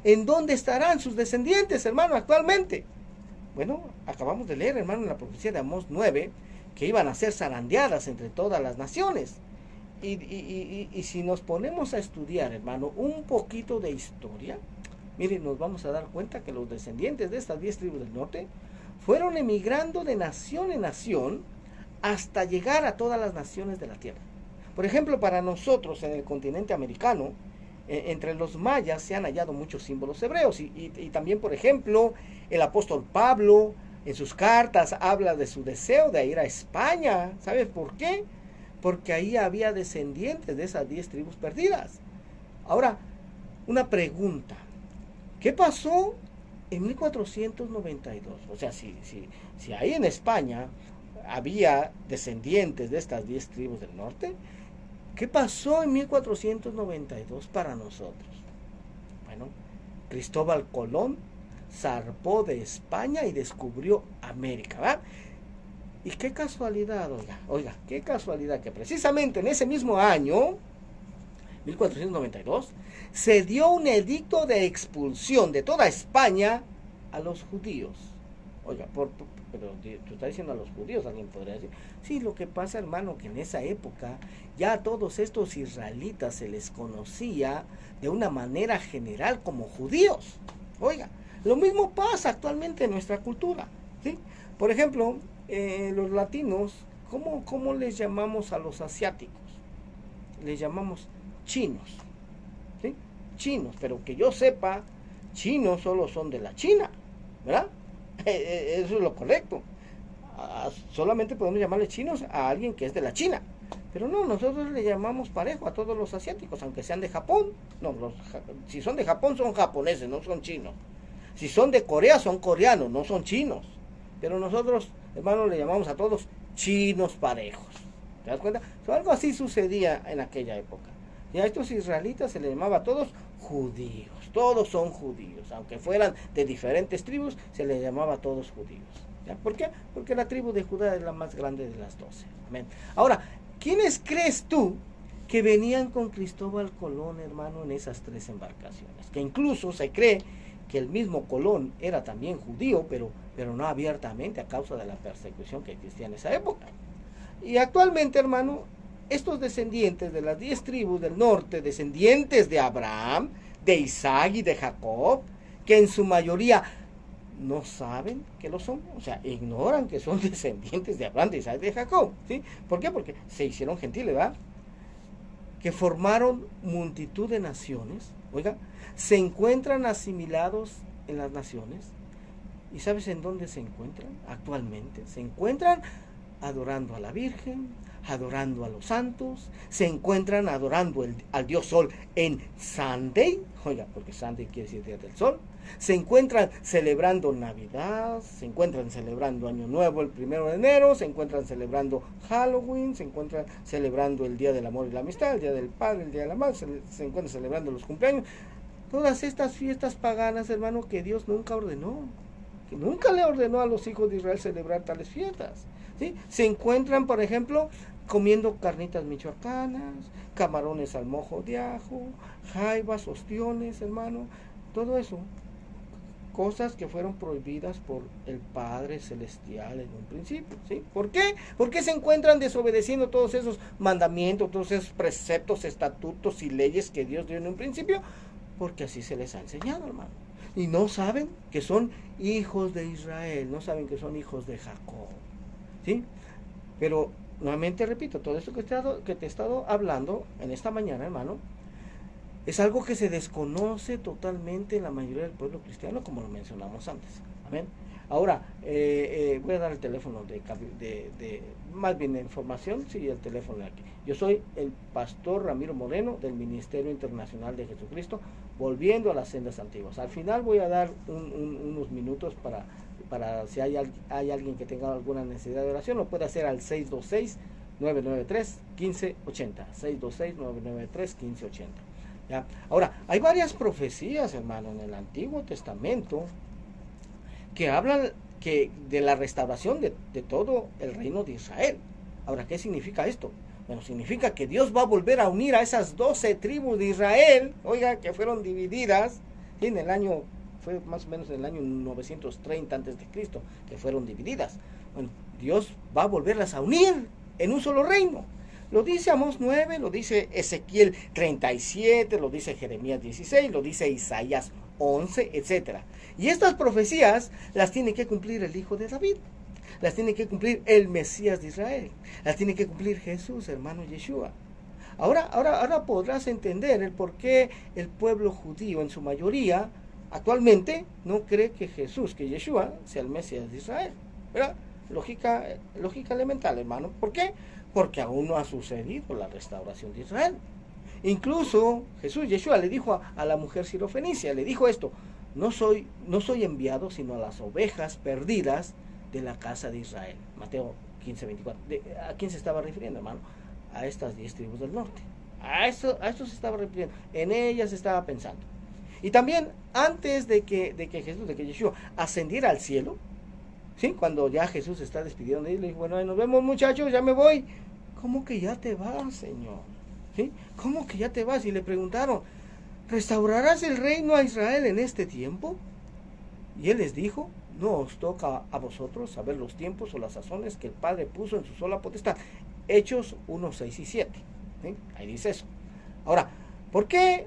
¿En dónde estarán sus descendientes, hermano, actualmente? Bueno, acabamos de leer, hermano, en la profecía de Amós 9, que iban a ser zarandeadas entre todas las naciones. Y si nos ponemos a estudiar, hermano, un poquito de historia, miren, nos vamos a dar cuenta que los descendientes de estas 10 tribus del norte fueron emigrando de nación en nación hasta llegar a todas las naciones de la tierra. Por ejemplo, para nosotros en el continente americano, entre los mayas se han hallado muchos símbolos hebreos y también, por ejemplo, el apóstol Pablo en sus cartas habla de su deseo de ir a España. ¿Sabes por qué? Porque ahí había descendientes de esas 10 tribus perdidas. Ahora, una pregunta. ¿Qué pasó en 1492? O sea, si ahí en España había descendientes de estas 10 tribus del norte, ¿qué pasó en 1492 para nosotros? Bueno, Cristóbal Colón zarpó de España y descubrió América, ¿verdad? Y qué casualidad, oiga, qué casualidad que precisamente en ese mismo año, 1492, se dio un edicto de expulsión de toda España a los judíos. Oiga, pero tú estás diciendo a los judíos, alguien podría decir. Sí, lo que pasa, hermano, que en esa época ya a todos estos israelitas se les conocía de una manera general como judíos. Oiga, lo mismo pasa actualmente en nuestra cultura, ¿sí? Por ejemplo, los latinos, ¿cómo les llamamos a los asiáticos? Les llamamos chinos, ¿sí? Chinos, pero que yo sepa, chinos solo son de la China, ¿verdad? Eso es lo correcto. Solamente podemos llamarle chinos a alguien que es de la China. Pero no, nosotros le llamamos parejo a todos los asiáticos, aunque sean de Japón. No, si son de Japón son japoneses, no son chinos. Si son de Corea son coreanos, no son chinos. Pero nosotros, hermano, le llamamos a todos chinos parejos. ¿Te das cuenta? Algo así sucedía en aquella época. Y a estos israelitas se les llamaba a todos judíos. Todos son judíos. Aunque fueran de diferentes tribus, se les llamaba a todos judíos. ¿Ya? ¿Por qué? Porque la tribu de Judá es la más grande de las 12. Amén. Ahora, ¿quiénes crees tú que venían con Cristóbal Colón, hermano, en esas 3 embarcaciones? Que incluso se cree que el mismo Colón era también judío, pero no abiertamente a causa de la persecución que existía en esa época. Y actualmente, hermano, estos descendientes de las 10 tribus del norte, descendientes de Abraham, de Isaac y de Jacob, que en su mayoría no saben que lo son, o sea, ignoran que son descendientes de Abraham, de Isaac y de Jacob, ¿sí? ¿Por qué? Porque se hicieron gentiles, ¿verdad? Que formaron multitud de naciones, oiga, se encuentran asimilados en las naciones. ¿Y sabes en dónde se encuentran actualmente? Se encuentran adorando a la Virgen, adorando a los santos, se encuentran adorando al dios Sol en Sunday, oiga, porque Sunday quiere decir Día del Sol, se encuentran celebrando Navidad, se encuentran celebrando Año Nuevo el 1 de enero, se encuentran celebrando Halloween, se encuentran celebrando el Día del Amor y la Amistad, el Día del Padre, el Día de la Madre, se encuentran celebrando los cumpleaños, todas estas fiestas paganas, hermano, que Dios nunca ordenó, que nunca le ordenó a los hijos de Israel celebrar tales fiestas, ¿sí? Se encuentran, por ejemplo, comiendo carnitas michoacanas, camarones al mojo de ajo, jaibas, ostiones, hermano, todo eso, cosas que fueron prohibidas por el Padre Celestial en un principio, ¿sí? ¿Por qué? Porque se encuentran desobedeciendo todos esos mandamientos, todos esos preceptos, estatutos y leyes que Dios dio en un principio, porque así se les ha enseñado, hermano. Y no saben que son hijos de Israel, no saben que son hijos de Jacob, ¿sí? Pero nuevamente repito, todo esto que te he estado hablando en esta mañana, hermano, es algo que se desconoce totalmente en la mayoría del pueblo cristiano, como lo mencionamos antes. Amén. Ahora, voy a dar el teléfono más bien de información, sí, el teléfono de aquí. Yo soy el pastor Ramiro Moreno del Ministerio Internacional de Jesucristo, volviendo a las sendas antiguas. Al final voy a dar unos minutos para si hay alguien que tenga alguna necesidad de oración, lo puede hacer al 626-993-1580. 626-993-1580. ¿Ya? Ahora, hay varias profecías, hermano, en el Antiguo Testamento que hablan de la restauración de todo el reino de Israel. Ahora, ¿qué significa esto? Bueno, significa que Dios va a volver a unir a esas 12 tribus de Israel, oiga, que fueron divididas en el año, fue más o menos en el año 930 a.C., que fueron divididas. Bueno, Dios va a volverlas a unir en un solo reino. Lo dice Amós 9, lo dice Ezequiel 37, lo dice Jeremías 16, lo dice Isaías 11, etc. Y estas profecías las tiene que cumplir el Hijo de David, las tiene que cumplir el Mesías de Israel, las tiene que cumplir Jesús, hermano Yeshua. Ahora podrás entender el por qué el pueblo judío en su mayoría actualmente no cree que Jesús, que Yeshua, sea el Mesías de Israel. ¿Verdad? Lógica elemental, hermano. ¿Por qué? Porque aún no ha sucedido la restauración de Israel. Incluso Jesús, Yeshua, le dijo a la mujer sirofenicia, le dijo esto: no soy enviado sino a las ovejas perdidas de la casa de Israel. Mateo 15:24. ¿A quién se estaba refiriendo, hermano? A estas 10 tribus del norte. A esto se estaba refiriendo. En ellas estaba pensando. Y también antes de que Yeshua ascendiera al cielo, ¿sí? Cuando ya Jesús está despidiendo de él, le dijo: bueno, nos vemos, muchachos, ya me voy. ¿Cómo que ya te vas, Señor? ¿Sí? ¿Cómo que ya te vas? Y le preguntaron: ¿restaurarás el reino a Israel en este tiempo? Y él les dijo: no os toca a vosotros saber los tiempos o las sazones que el Padre puso en su sola potestad. Hechos 1, 6 y 7. ¿Sí? Ahí dice eso. Ahora, ¿por qué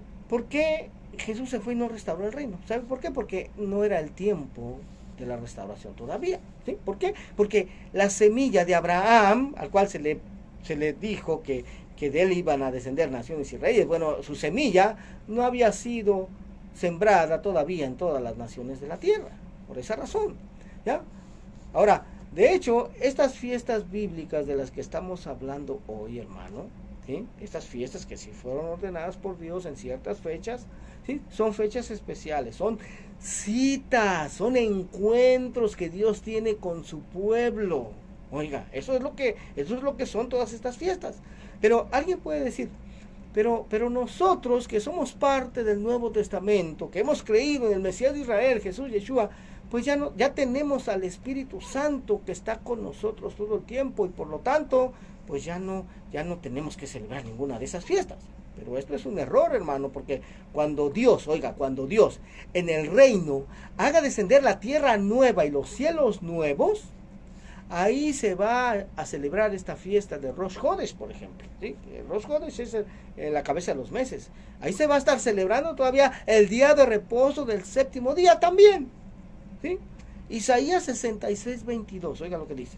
Jesús se fue y no restauró el reino? ¿Sabe por qué? Porque no era el tiempo de la restauración todavía. ¿Sí? ¿Por qué? Porque la semilla de Abraham, al cual se le dijo que de él iban a descender naciones y reyes, bueno, su semilla no había sido sembrada todavía en todas las naciones de la tierra, por esa razón. ¿Ya? Ahora, de hecho, estas fiestas bíblicas de las que estamos hablando hoy, hermano, ¿sí? Estas fiestas que sí fueron ordenadas por Dios en ciertas fechas, ¿sí? Son fechas especiales, son citas, son encuentros que Dios tiene con su pueblo. Oiga, eso es lo que son todas estas fiestas. Pero alguien puede decir: pero nosotros que somos parte del Nuevo Testamento, que hemos creído en el Mesías de Israel, Jesús Yeshua, pues ya tenemos al Espíritu Santo que está con nosotros todo el tiempo, y por lo tanto, pues ya no tenemos que celebrar ninguna de esas fiestas. Pero esto es un error, hermano, porque cuando Dios en el reino haga descender la tierra nueva y los cielos nuevos, ahí se va a celebrar esta fiesta de Rosh Hodesh, por ejemplo. ¿Sí? Rosh Hodesh es la cabeza de los meses. Ahí se va a estar celebrando todavía el día de reposo del séptimo día también. ¿Sí? Isaías 66:22, oiga lo que dice: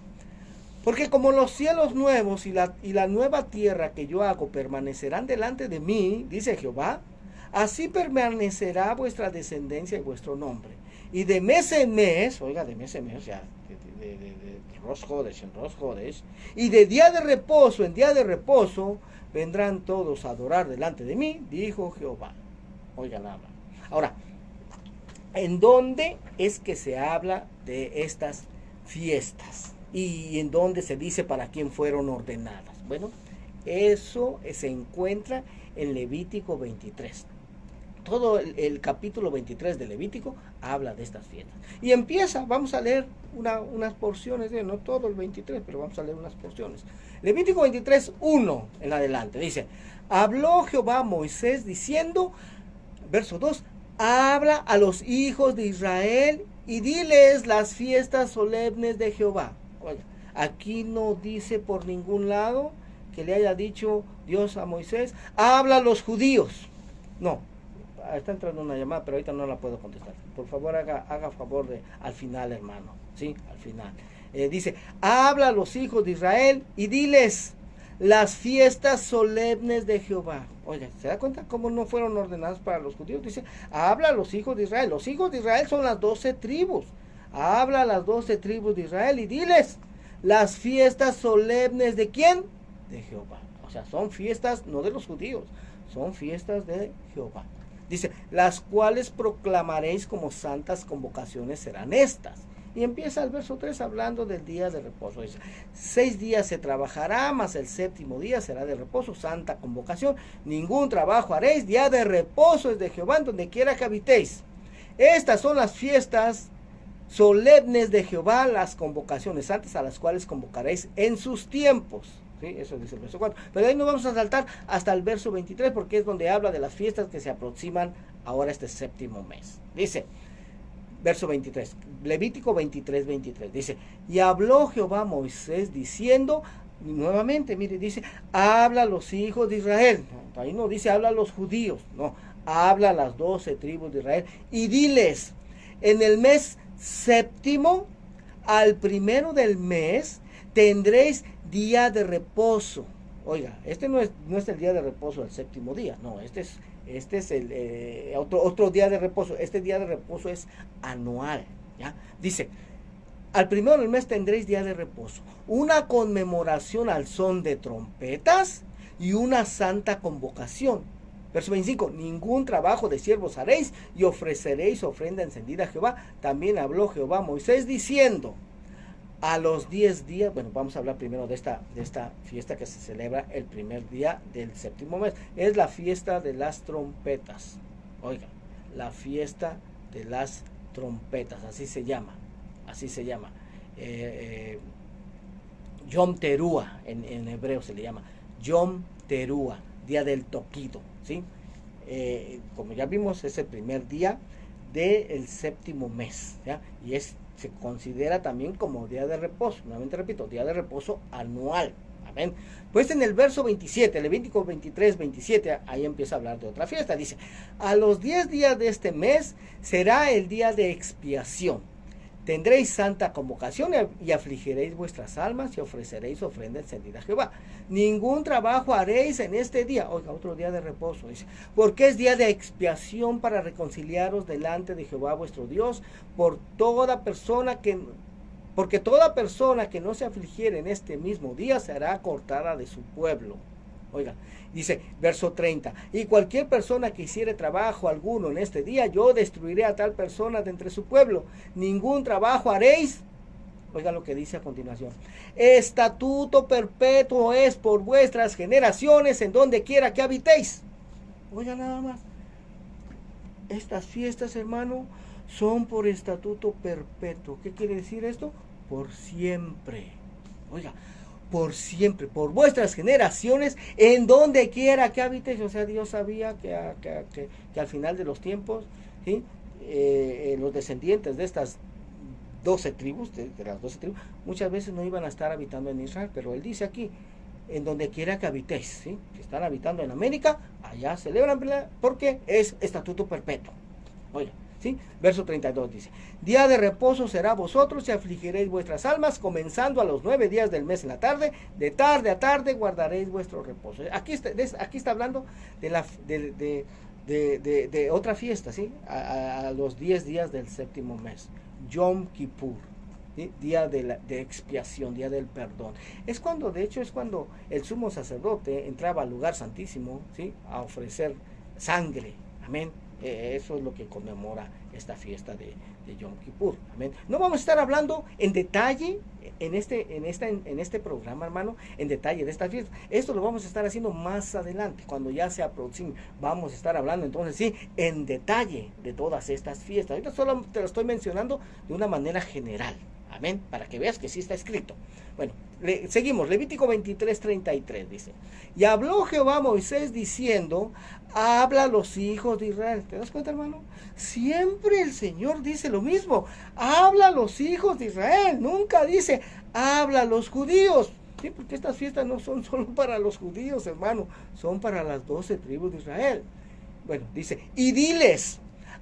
porque como los cielos nuevos y la nueva tierra que yo hago permanecerán delante de mí, dice Jehová, así permanecerá vuestra descendencia y vuestro nombre. Y de mes en mes, oiga, de mes en mes, ya, de Rosh Hodesh en Rosh Hodesh, y de día de reposo en día de reposo, vendrán todos a adorar delante de mí, dijo Jehová. Oiga nada más. Ahora, ¿en dónde es que se habla de estas fiestas? ¿Y en dónde se dice para quién fueron ordenadas? Bueno, eso se encuentra en Levítico 23. Todo el capítulo 23 de Levítico habla de estas fiestas. Y empieza, vamos a leer unas porciones, no todo el 23, pero vamos a leer unas porciones. Levítico 23, 1 en adelante, dice: habló Jehová a Moisés diciendo, verso 2, habla a los hijos de Israel y diles las fiestas solemnes de Jehová. Oye, aquí no dice por ningún lado que le haya dicho Dios a Moisés: habla a los judíos. No, está entrando una llamada, pero ahorita no la puedo contestar. Por favor, haga favor de al final, hermano. Sí, al final. Dice: habla a los hijos de Israel y diles las fiestas solemnes de Jehová. Oye, ¿se da cuenta cómo no fueron ordenadas para los judíos? Dice: habla a los hijos de Israel. Los hijos de Israel son las 12 tribus. habla a las 12 tribus de Israel y diles, las fiestas solemnes ¿de quién? De Jehová. O sea, son fiestas no de los judíos, son fiestas de Jehová. Dice, las cuales proclamaréis como santas convocaciones serán estas. Y empieza el verso 3 hablando del día de reposo. Dice, 6 días se trabajará, mas el séptimo día será de reposo, santa convocación. Ningún trabajo haréis, día de reposo es de Jehová, en donde quiera que habitéis. Estas son las fiestas solemnes de Jehová, las convocaciones santas a las cuales convocaréis en sus tiempos. ¿Sí? Eso dice el verso 4. Pero ahí nos vamos a saltar hasta el verso 23, porque es donde habla de las fiestas que se aproximan ahora este séptimo mes. Dice, verso 23, Levítico 23, 23, dice, y habló Jehová a Moisés diciendo, nuevamente, mire, dice, habla a los hijos de Israel. Ahí no dice, habla a los judíos, no, habla a las 12 tribus de Israel, y diles, en el mes séptimo, al primero del mes, tendréis día de reposo. Oiga, este no es el día de reposo del séptimo día, no, este es el otro día de reposo. Este día de reposo es anual, ¿ya? Dice, al primero del mes tendréis día de reposo, una conmemoración al son de trompetas y una santa convocación. Verso 25, ningún trabajo de siervos haréis y ofreceréis ofrenda encendida a Jehová. También habló Jehová a Moisés diciendo, a los 10 días, bueno, vamos a hablar primero de esta fiesta que se celebra el primer día del séptimo mes. Es la fiesta de las trompetas. Oiga, la fiesta de las trompetas, así se llama. Yom Teruah, en hebreo se le llama. Yom Teruah, día del toquido, ¿sí? Como ya vimos, es el primer día del séptimo mes, ¿ya? Y se considera también como día de reposo. Nuevamente repito, día de reposo anual. Amén. Pues en el verso 27, Levítico 23, 27, ahí empieza a hablar de otra fiesta. Dice, a los 10 días de este mes será el día de expiación. Tendréis santa convocación y afligiréis vuestras almas y ofreceréis ofrenda encendida a Jehová. Ningún trabajo haréis en este día. Oiga, otro día de reposo. Dice, porque es día de expiación para reconciliaros delante de Jehová vuestro Dios porque toda persona que no se afligiere en este mismo día será cortada de su pueblo. Oiga, dice, verso 30, y cualquier persona que hiciere trabajo alguno en este día, yo destruiré a tal persona de entre su pueblo. Ningún trabajo haréis. Oiga lo que dice a continuación. Estatuto perpetuo es por vuestras generaciones en donde quiera que habitéis. Oiga nada más. Estas fiestas, hermano, son por estatuto perpetuo. ¿Qué quiere decir esto? Por siempre. Oiga, por siempre, por vuestras generaciones, en donde quiera que habitéis. O sea, Dios sabía que al final de los tiempos, ¿sí? Los descendientes de estas 12 tribus, de las 12 tribus, muchas veces no iban a estar habitando en Israel, pero Él dice aquí, en donde quiera que habitéis, ¿sí? Si están habitando en América, allá celebran, porque es estatuto perpetuo. Oiga, ¿sí? Verso 32 dice, día de reposo será vosotros y afligiréis vuestras almas, comenzando a los 9 días del mes en la tarde, de tarde a tarde guardaréis vuestro reposo. Aquí está hablando de otra fiesta, ¿sí? A los 10 días del séptimo mes, Yom Kippur, ¿sí? Día de expiación, día del perdón. De hecho es cuando el sumo sacerdote entraba al lugar santísimo, ¿sí? A ofrecer sangre, amén. Eso es lo que conmemora esta fiesta de Yom Kippur. Amén. No vamos a estar hablando en detalle en este programa, hermano, en detalle de esta fiesta. Esto lo vamos a estar haciendo más adelante, cuando ya se aproxime. Vamos a estar hablando entonces, sí, en detalle de todas estas fiestas. Ahorita solo te lo estoy mencionando de una manera general. Amén, para que veas que sí está escrito. Bueno, seguimos, Levítico 23, 33 dice, y habló Jehová a Moisés diciendo, habla a los hijos de Israel. ¿Te das cuenta, hermano? Siempre el Señor dice lo mismo, habla a los hijos de Israel, nunca dice, habla a los judíos. Sí, porque estas fiestas no son solo para los judíos, hermano, son para las 12 tribus de Israel. Bueno, dice, y diles,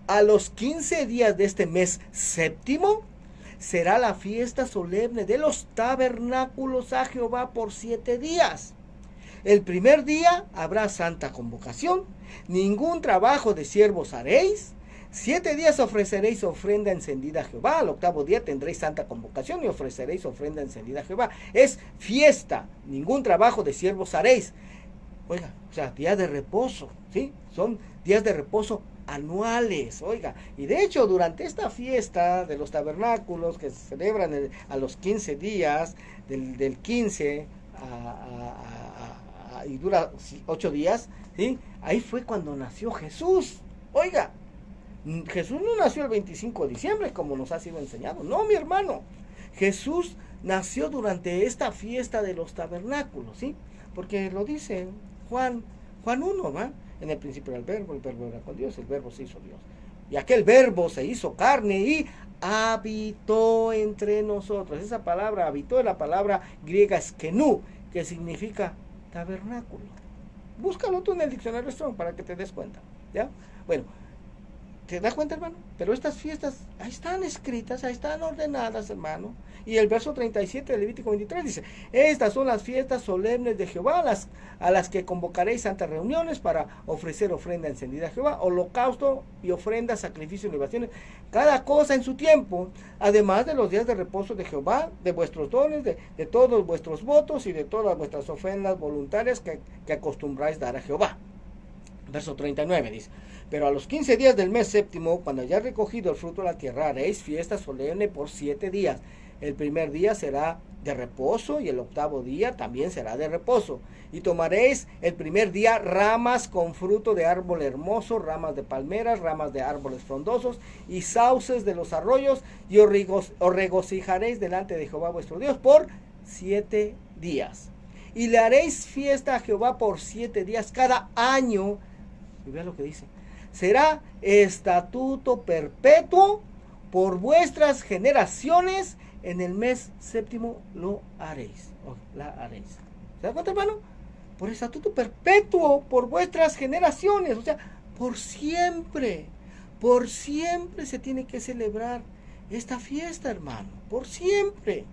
a los 15 días de este mes séptimo, será la fiesta solemne de los tabernáculos a Jehová por 7 días. El primer día habrá santa convocación, ningún trabajo de siervos haréis, 7 días ofreceréis ofrenda encendida a Jehová, al octavo día tendréis santa convocación y ofreceréis ofrenda encendida a Jehová. Es fiesta, ningún trabajo de siervos haréis. Oiga, o sea, días de reposo, ¿sí? Son días de reposo anuales, oiga. Y de hecho, durante esta fiesta de los tabernáculos que se celebran a los 15 días, del 15 y dura 8 días, ¿sí? Ahí fue cuando nació Jesús. Oiga, Jesús no nació el 25 de diciembre como nos ha sido enseñado. No, mi hermano. Jesús nació durante esta fiesta de los tabernáculos, ¿sí? Porque lo dice Juan 1, ¿va? En el principio era el verbo era con Dios, el verbo se hizo Dios. Y aquel verbo se hizo carne y habitó entre nosotros. Esa palabra habitó es la palabra griega skenu, que significa tabernáculo. Búscalo tú en el diccionario Strong para que te des cuenta, ¿ya? Bueno, ¿te das cuenta, hermano? Pero estas fiestas ahí están escritas, ahí están ordenadas, hermano. Y el verso 37 de Levítico 23 dice: estas son las fiestas solemnes de Jehová, a las que convocaréis santas reuniones para ofrecer ofrenda encendida a Jehová, holocausto y ofrenda, sacrificio y libaciones, cada cosa en su tiempo, además de los días de reposo de Jehová, de vuestros dones, de todos vuestros votos y de todas vuestras ofrendas voluntarias que acostumbráis dar a Jehová. Verso 39 dice: pero a los 15 días del mes séptimo, cuando hayáis recogido el fruto de la tierra, haréis fiesta solemne por 7 días. El primer día será de reposo y el octavo día también será de reposo. Y tomaréis el primer día ramas con fruto de árbol hermoso, ramas de palmeras, ramas de árboles frondosos y sauces de los arroyos, y os regocijaréis delante de Jehová vuestro Dios por 7 días. Y le haréis fiesta a Jehová por 7 días cada año. Y vea lo que dice: será estatuto perpetuo por vuestras generaciones, en el mes séptimo lo haréis, o la haréis. ¿Se da cuenta, hermano? Por estatuto perpetuo por vuestras generaciones, o sea, por siempre se tiene que celebrar esta fiesta, hermano, por siempre.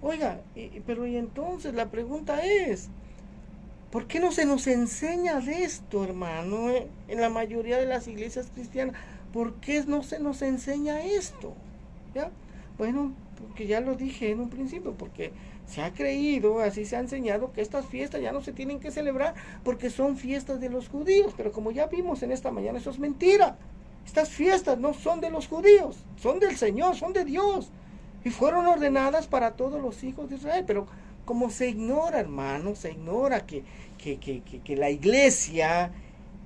Oiga, pero y entonces la pregunta es: ¿por qué no se nos enseña de esto, hermano? En la mayoría de las iglesias cristianas, ¿por qué no se nos enseña esto? ¿Ya? Bueno, porque ya lo dije en un principio, porque se ha creído, así se ha enseñado, que estas fiestas ya no se tienen que celebrar porque son fiestas de los judíos. Pero como ya vimos en esta mañana, eso es mentira. Estas fiestas no son de los judíos, son del Señor, son de Dios. Y fueron ordenadas para todos los hijos de Israel. Pero como se ignora, hermano, se ignora que la iglesia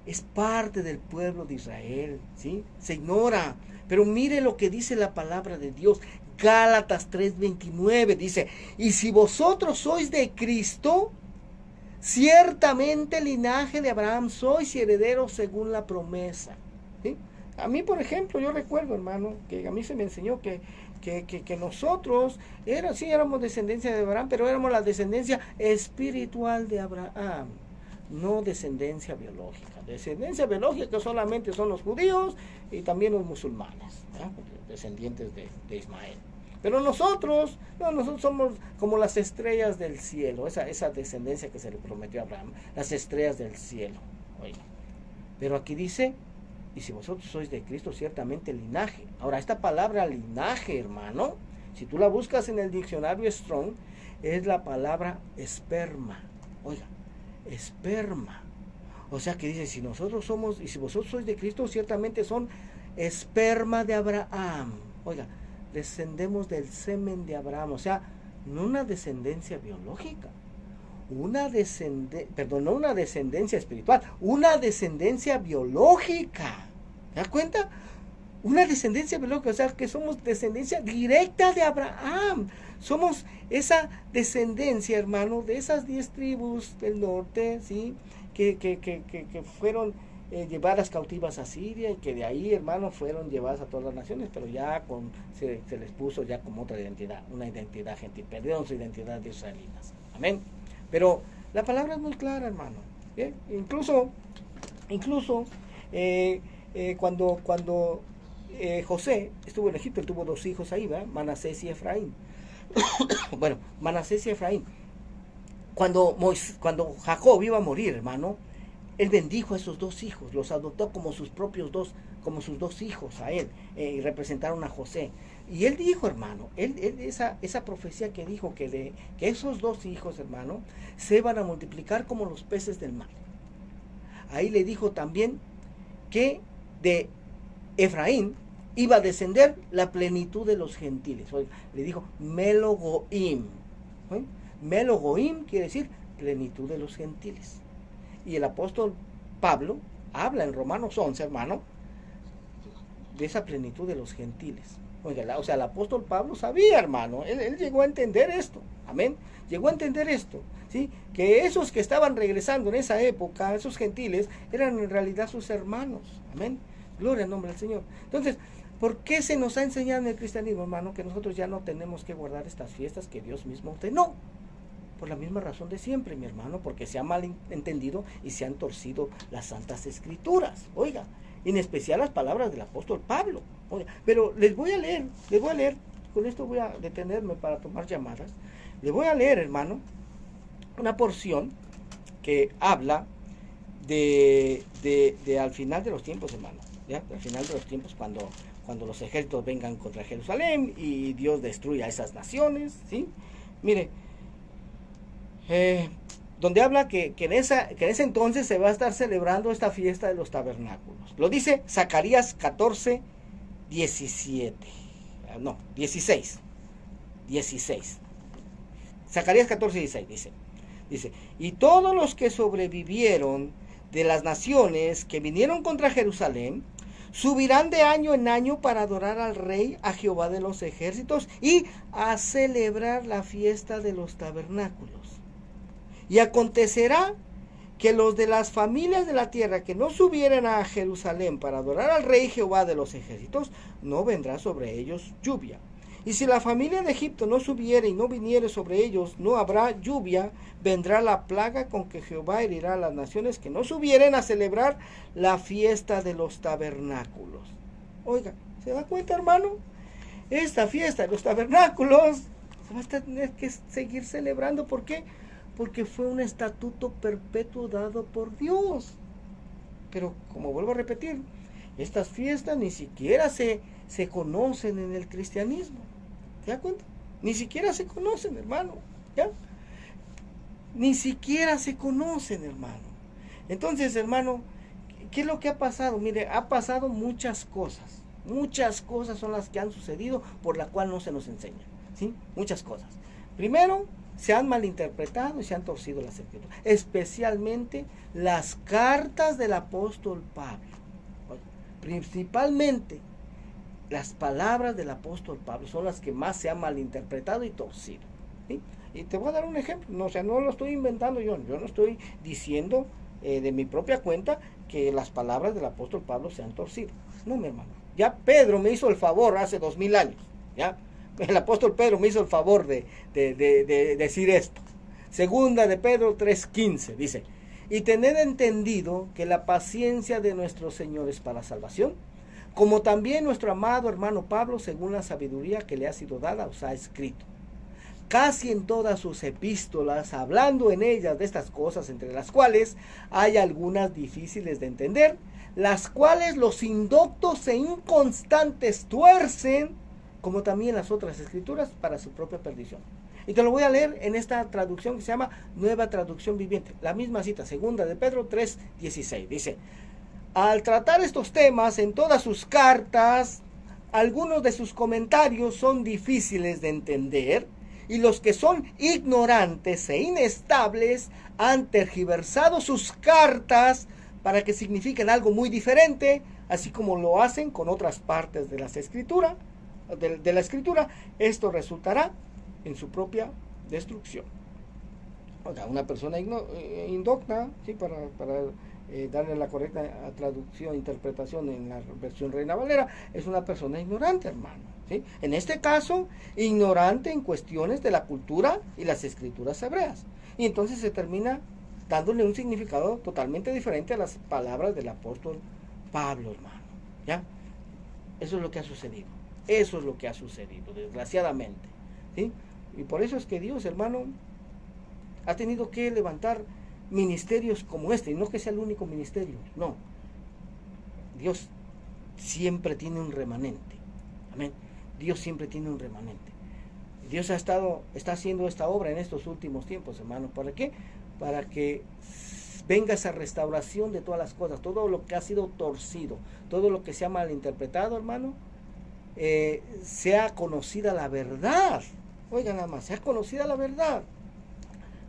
es parte del pueblo de Israel, ¿sí? Se ignora. Pero mire lo que dice la palabra de Dios. Gálatas 3:29 dice: y si vosotros sois de Cristo, ciertamente linaje de Abraham sois y herederos según la promesa. ¿Sí? A mí, por ejemplo, yo recuerdo, hermano, que a mí se me enseñó que nosotros éramos descendencia de Abraham, pero éramos la descendencia espiritual de Abraham, no descendencia biológica. Descendencia biológica solamente son los judíos y también los musulmanes, ¿ya? Descendientes de Ismael. Pero nosotros somos como las estrellas del cielo, esa descendencia que se le prometió a Abraham, las estrellas del cielo. Oiga. Pero aquí dice: y si vosotros sois de Cristo, ciertamente linaje. Ahora, esta palabra linaje, hermano, si tú la buscas en el diccionario Strong, es la palabra esperma. Oiga, esperma. O sea que dice: si nosotros somos, y si vosotros sois de Cristo, ciertamente son esperma de Abraham. Oiga, descendemos del semen de Abraham. O sea, no una descendencia biológica, no una descendencia espiritual, una descendencia biológica. ¿Te das cuenta? Una descendencia biológica, o sea que somos descendencia directa de Abraham. Somos esa descendencia, hermano, de esas 10 tribus del norte, ¿sí? Que fueron llevadas cautivas a Siria, y que de ahí, hermano, fueron llevadas a todas las naciones, pero ya se les puso ya como otra identidad, una identidad gentil. Perdieron su identidad de israelitas. Amén. Pero la palabra es muy clara, hermano. ¿Bien? Incluso cuando José estuvo en Egipto, él tuvo 2 hijos ahí, ¿verdad? Manasés y Efraín. Bueno, Manasés y Efraín. Cuando Jacob iba a morir, hermano, él bendijo a esos dos hijos, los adoptó como sus dos hijos a él, y representaron a José. Y él dijo, hermano, esa profecía que dijo que esos dos hijos, hermano, se van a multiplicar como los peces del mar. Ahí le dijo también que de Efraín iba a descender la plenitud de los gentiles. Oiga, le dijo Melogoim. ¿Sí? Melogoim quiere decir plenitud de los gentiles. Y el apóstol Pablo habla en Romanos 11, hermano, de esa plenitud de los gentiles. Oiga, o sea, el apóstol Pablo sabía, hermano, él llegó a entender esto, amén, llegó a entender esto, ¿sí? Que esos que estaban regresando en esa época, esos gentiles, eran en realidad sus hermanos, amén, gloria al nombre del Señor. Entonces, ¿por qué se nos ha enseñado en el cristianismo, hermano, que nosotros ya no tenemos que guardar estas fiestas que Dios mismo ordenó? Por la misma razón de siempre, mi hermano, porque se ha mal entendido y se han torcido las santas escrituras, oiga, en especial las palabras del apóstol Pablo. Oiga, pero les voy a leer, con esto voy a detenerme para tomar llamadas. Les voy a leer, hermano, una porción que habla de al final de los tiempos, hermano, ¿ya? Al final de los tiempos, cuando los ejércitos vengan contra Jerusalén y Dios destruya a esas naciones, ¿sí? Mire, donde habla que en ese entonces se va a estar celebrando esta fiesta de los tabernáculos. Lo dice Zacarías 14, 17. No, 16. Zacarías 14, 16 dice, y todos los que sobrevivieron de las naciones que vinieron contra Jerusalén, subirán de año en año para adorar al Rey, a Jehová de los ejércitos, y a celebrar la fiesta de los tabernáculos. Y acontecerá que los de las familias de la tierra que no subieren a Jerusalén para adorar al Rey Jehová de los ejércitos, no vendrá sobre ellos lluvia. Y si la familia de Egipto no subiere y no viniere sobre ellos, no habrá lluvia, vendrá la plaga con que Jehová herirá a las naciones que no subieren a celebrar la fiesta de los tabernáculos. Oiga, ¿se da cuenta, hermano? Esta fiesta de los tabernáculos se va a tener que seguir celebrando. ¿Por qué? Porque fue un estatuto perpetuo dado por Dios. Pero, como vuelvo a repetir, estas fiestas ni siquiera se conocen en el cristianismo. ¿Te das cuenta? Ni siquiera se conocen, hermano. ¿Ya? Ni siquiera se conocen, hermano. Entonces, hermano, ¿qué es lo que ha pasado? Mire, ha pasado muchas cosas. Muchas cosas son las que han sucedido por la cual no se nos enseña. ¿Sí? Muchas cosas. Primero, se han malinterpretado y se han torcido las escrituras, especialmente las cartas del apóstol Pablo. Principalmente las palabras del apóstol Pablo son las que más se han malinterpretado y torcido, ¿sí? Y te voy a dar un ejemplo, no, o sea, no lo estoy inventando yo no estoy diciendo de mi propia cuenta que las palabras del apóstol Pablo se han torcido. No, mi hermano, ya Pedro me hizo el favor hace 2000 años, ya. El apóstol Pedro me hizo el favor de decir esto. Segunda de Pedro 3:15 dice, y tened entendido que la paciencia de nuestro Señor es para salvación, como también nuestro amado hermano Pablo, según la sabiduría que le ha sido dada, os ha escrito. Casi en todas sus epístolas, hablando en ellas de estas cosas, entre las cuales hay algunas difíciles de entender, las cuales los indoctos e inconstantes tuercen, como también las otras escrituras, para su propia perdición. Y te lo voy a leer en esta traducción que se llama Nueva Traducción Viviente. La misma cita, segunda de Pedro 3:16. Dice, al tratar estos temas en todas sus cartas, algunos de sus comentarios son difíciles de entender, y los que son ignorantes e inestables han tergiversado sus cartas para que signifiquen algo muy diferente, así como lo hacen con otras partes de las escrituras. De la escritura, esto resultará en su propia destrucción. O sea, una persona indocta, ¿sí? para darle la correcta traducción, interpretación en la versión Reina Valera, es una persona ignorante, hermano, ¿sí? En este caso, ignorante en cuestiones de la cultura y las escrituras hebreas. Y entonces se termina dándole un significado totalmente diferente a las palabras del apóstol Pablo, hermano. ¿Ya? Eso es lo que ha sucedido. Eso es lo que ha sucedido, desgraciadamente, ¿sí? Y por eso es que Dios, hermano, ha tenido que levantar ministerios como este, y no que sea el único ministerio, no. Dios siempre tiene un remanente. Amén. Dios siempre tiene un remanente. Dios está haciendo esta obra en estos últimos tiempos, hermano. ¿Para qué? Para que venga esa restauración de todas las cosas, todo lo que ha sido torcido, todo lo que se ha malinterpretado, hermano, sea conocida la verdad. Oigan nada más, sea conocida la verdad.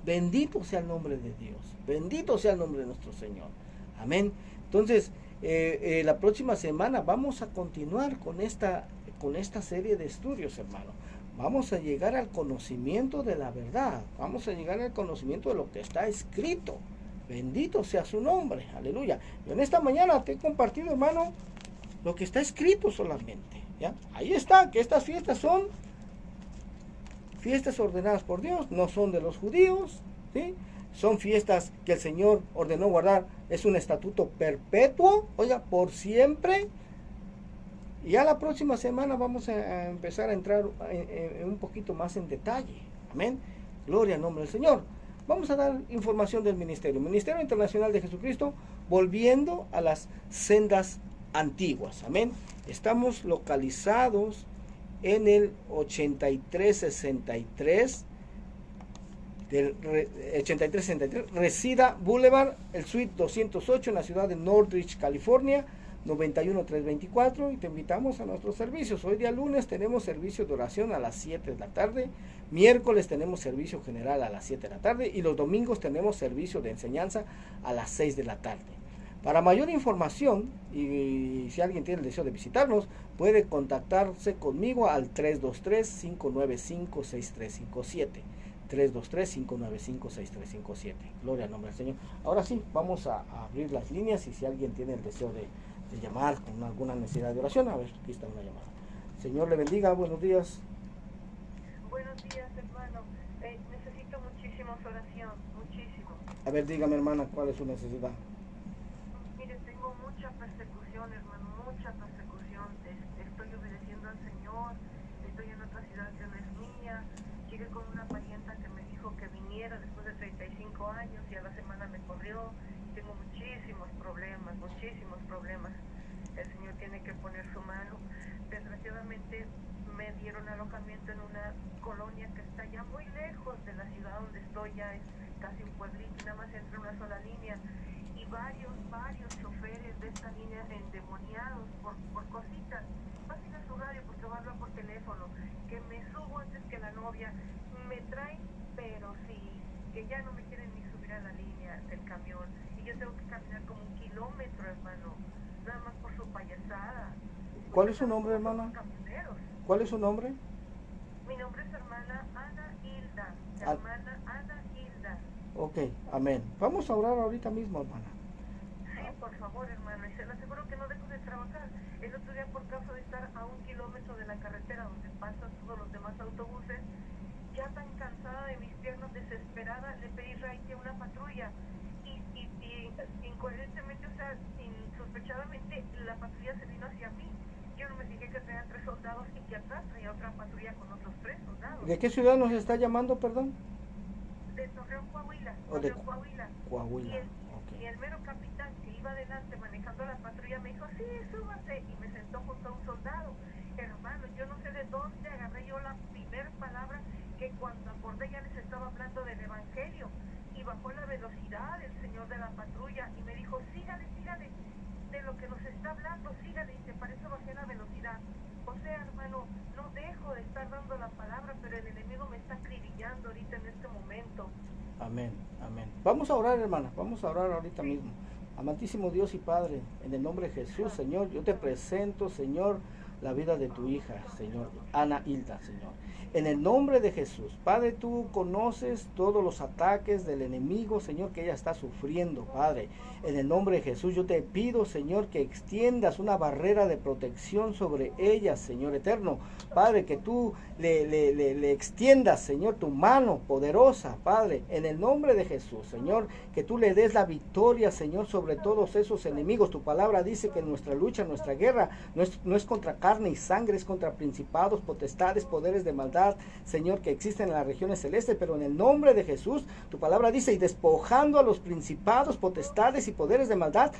Bendito sea el nombre de Dios, bendito sea el nombre de nuestro Señor. Amén. Entonces, la próxima semana vamos a continuar con esta serie de estudios, hermano. Vamos a llegar al conocimiento de la verdad, vamos a llegar al conocimiento de lo que está escrito. Bendito sea su nombre, aleluya. Yo en esta mañana te he compartido, hermano, lo que está escrito solamente, ¿ya? Ahí está, que estas fiestas son fiestas ordenadas por Dios, no son de los judíos, ¿sí? Son fiestas que el Señor ordenó guardar, es un estatuto perpetuo, oiga, por siempre. Y ya la próxima semana vamos a empezar a entrar en un poquito más en detalle, amén, gloria al nombre del Señor. Vamos a dar información del ministerio, Ministerio Internacional de Jesucristo, volviendo a las sendas antiguas, amén. Estamos localizados en el 8363 Reseda Boulevard, el Suite 208 en la ciudad de Northridge, California, 91324, y te invitamos a nuestros servicios. Hoy día lunes tenemos servicio de oración a las 7 de la tarde, miércoles tenemos servicio general a las 7 de la tarde y los domingos tenemos servicio de enseñanza a las 6 de la tarde. Para mayor información, y si alguien tiene el deseo de visitarnos, puede contactarse conmigo al 323-595-6357. 323-595-6357. Gloria al nombre del Señor. Ahora sí, vamos a abrir las líneas, y si alguien tiene el deseo de llamar con alguna necesidad de oración, a ver, aquí está una llamada. Señor le bendiga, buenos días.
Buenos días, hermano. Necesito muchísima oración, muchísimo.
A ver, dígame, hermana, ¿cuál es su necesidad?
Mire, tengo mucha persecución, hermano, mucha persecución. Estoy obedeciendo al Señor, estoy en otra ciudad que no es mía. Llegué con una parienta que me dijo que viniera después de 35 años y a la semana me corrió. Tengo muchísimos problemas, muchísimos problemas. El Señor tiene que poner su mano. Desgraciadamente me dieron alojamiento en una colonia que está ya muy lejos de la ciudad donde estoy, ya es casi un pueblito, nada más entra una sola línea, y varios choferes de esta línea endemoniados por cositas. Pasen a su radio porque va a hablar por teléfono, que me subo antes que la novia, me traen, pero sí, que ya no me quieren ni subir a la línea del camión, y yo tengo que caminar como 1 kilómetro, hermano, nada más por su payasada.
¿Cuál es su nombre, hermana? ¿Cuál es su nombre?
Mi nombre es hermana Ana Hilda. Hermana Ana Hilda.
Ok, amén. Vamos a orar ahorita mismo, hermana.
Sí, por favor, hermano. Y se lo aseguro que no dejo de trabajar. El otro día, por causa de estar a 1 kilómetro de la carretera donde pasan todos los demás autobuses, ya tan cansada de mis piernas, desesperada, le pedí raite a una patrulla. Y incoherentemente, o sea, insospechadamente, la patrulla se vino hacia mí. Yo no me fijé que traía 3 soldados y que atrás traía otra patrulla con otros 3 soldados.
¿De qué ciudad nos está llamando, perdón?
De Torreón, Coahuila.
Coahuila.
Y el mero capitán que iba adelante manejando la patrulla me dijo, sí, súbase, y me sentó junto a un soldado. Hermano, yo no sé de dónde agarré yo la primera palabra, que cuando acordé ya les estaba hablando del evangelio, y bajó la velocidad el señor de la patrulla y me dijo, sígale, de lo que nos está hablando, sígale, y para eso bajé la velocidad. O sea, hermano, no dejo de estar dando la palabra, pero el enemigo me está acribillando ahorita en este momento.
Amén, amén. Vamos a orar, hermana, vamos a orar ahorita mismo. Amantísimo Dios y Padre, en el nombre de Jesús, Señor, yo te presento, Señor, la vida de tu hija, Señor, Ana Hilda, Señor. En el nombre de Jesús, Padre, tú conoces todos los ataques del enemigo, Señor, que ella está sufriendo, Padre. En el nombre de Jesús, yo te pido, Señor, que extiendas una barrera de protección sobre ella, Señor eterno. Padre, que tú le extiendas, Señor, tu mano poderosa, Padre, en el nombre de Jesús, Señor, que tú le des la victoria, Señor, sobre todos esos enemigos. Tu palabra dice que nuestra lucha, nuestra guerra, no es contra carne carne y sangre, es contra principados, potestades, poderes de maldad, Señor, que existen en las regiones celestes, pero en el nombre de Jesús, tu palabra dice, y despojando a los principados, potestades y poderes de maldad,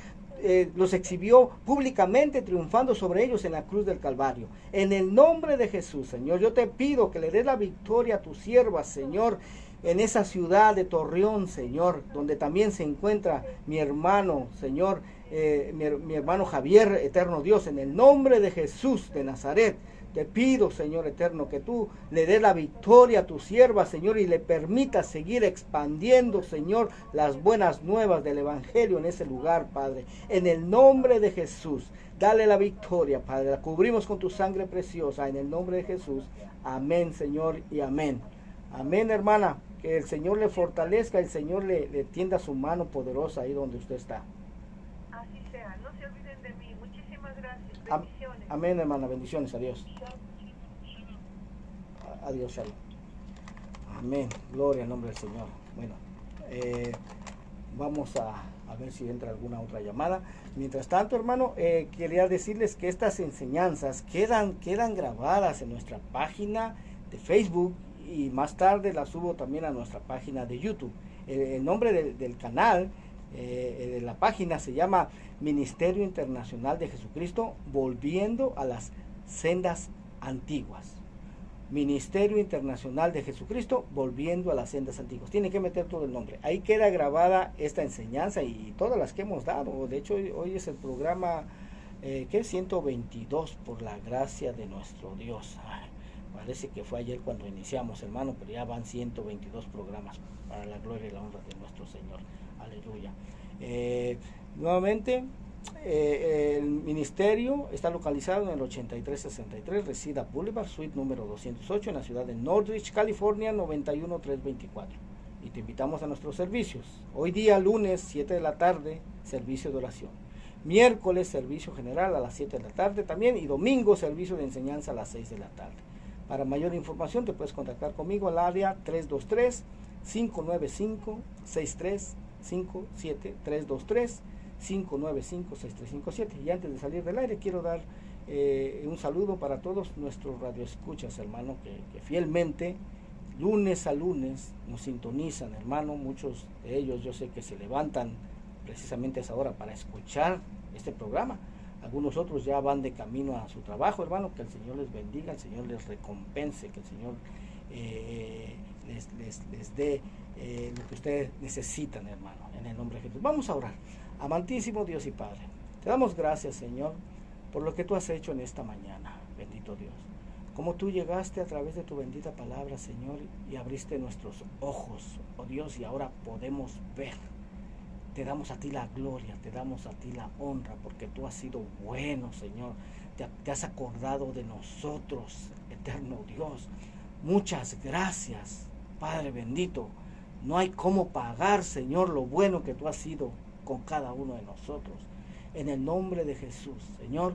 los exhibió públicamente, triunfando sobre ellos en la cruz del Calvario. En el nombre de Jesús, Señor, yo te pido que le des la victoria a tu sierva, Señor, en esa ciudad de Torreón, Señor, donde también se encuentra mi hermano, Señor, mi hermano Javier, eterno Dios, en el nombre de Jesús de Nazaret. Te pido, Señor eterno, que tú le des la victoria a tu sierva, Señor, y le permitas seguir expandiendo, Señor, las buenas nuevas del Evangelio en ese lugar, Padre. En el nombre de Jesús, dale la victoria, Padre. La cubrimos con tu sangre preciosa, en el nombre de Jesús. Amén, Señor, y amén. Amén, hermana. Que el Señor le fortalezca, el Señor le tienda su mano poderosa ahí donde usted está.
Así sea, no se olviden de mí. Muchísimas gracias. Bendiciones.
Amén, hermana. Bendiciones. Adiós. Adiós, shalom. Amén. Gloria al nombre del Señor. Bueno, vamos a ver si entra alguna otra llamada. Mientras tanto, hermano, quería decirles que estas enseñanzas quedan grabadas en nuestra página de Facebook y más tarde las subo también a nuestra página de YouTube. El nombre del canal, de la página, se llama Ministerio Internacional de Jesucristo, volviendo a las sendas antiguas. Ministerio Internacional de Jesucristo, volviendo a las sendas antiguas. Tiene que meter todo el nombre. Ahí queda grabada esta enseñanza y todas las que hemos dado. De hecho, hoy es el programa que es 122, por la gracia de nuestro Dios. Parece que fue ayer cuando iniciamos, hermano, pero ya van 122 programas para la gloria y la honra de nuestro Señor. Aleluya. Nuevamente, el ministerio está localizado en el 8363 Reseda Boulevard, suite número 208, en la ciudad de Northridge, California, 91324. Y te invitamos a nuestros servicios. Hoy día, lunes, 7 de la tarde, servicio de oración. Miércoles, servicio general a las 7 de la tarde también. Y domingo, servicio de enseñanza a las 6 de la tarde. Para mayor información te puedes contactar conmigo al área 323-595-6357, 323-595-6357. Y antes de salir del aire quiero dar un saludo para todos nuestros radioescuchas, hermano, que fielmente, lunes a lunes, nos sintonizan, hermano. Muchos de ellos yo sé que se levantan precisamente a esa hora para escuchar este programa. Algunos otros ya van de camino a su trabajo, hermano. Que el Señor les bendiga, el Señor les recompense, que el Señor les dé lo que ustedes necesitan, hermano, en el nombre de Jesús. Vamos a orar. Amantísimo Dios y Padre, te damos gracias, Señor, por lo que tú has hecho en esta mañana, bendito Dios. Como tú llegaste a través de tu bendita palabra, Señor, y abriste nuestros ojos, oh Dios, y ahora podemos ver. Te damos a ti la gloria, te damos a ti la honra, porque tú has sido bueno, Señor. Te has acordado de nosotros, eterno Dios. Muchas gracias, Padre bendito. No hay cómo pagar, Señor, lo bueno que tú has sido con cada uno de nosotros. En el nombre de Jesús, Señor,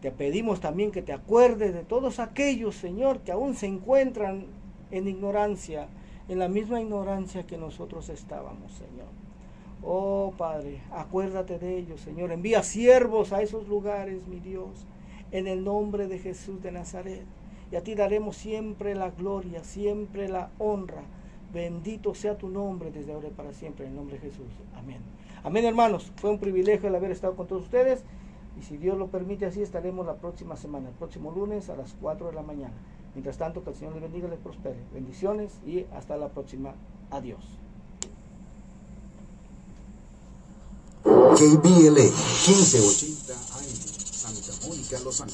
te pedimos también que te acuerdes de todos aquellos, Señor, que aún se encuentran en ignorancia, en la misma ignorancia que nosotros estábamos, Señor. Oh Padre, acuérdate de ellos, Señor. Envía siervos a esos lugares, mi Dios, en el nombre de Jesús de Nazaret. Y a ti daremos siempre la gloria, siempre la honra. Bendito sea tu nombre desde ahora y para siempre, en el nombre de Jesús. Amén. Amén, hermanos. Fue un privilegio el haber estado con todos ustedes. Y si Dios lo permite, así estaremos la próxima semana, el próximo lunes a las 4 de la mañana. Mientras tanto, que el Señor les bendiga y les prospere. Bendiciones y hasta la próxima. Adiós.
KBLA 1580 AM, Santa Mónica, Los Ángeles.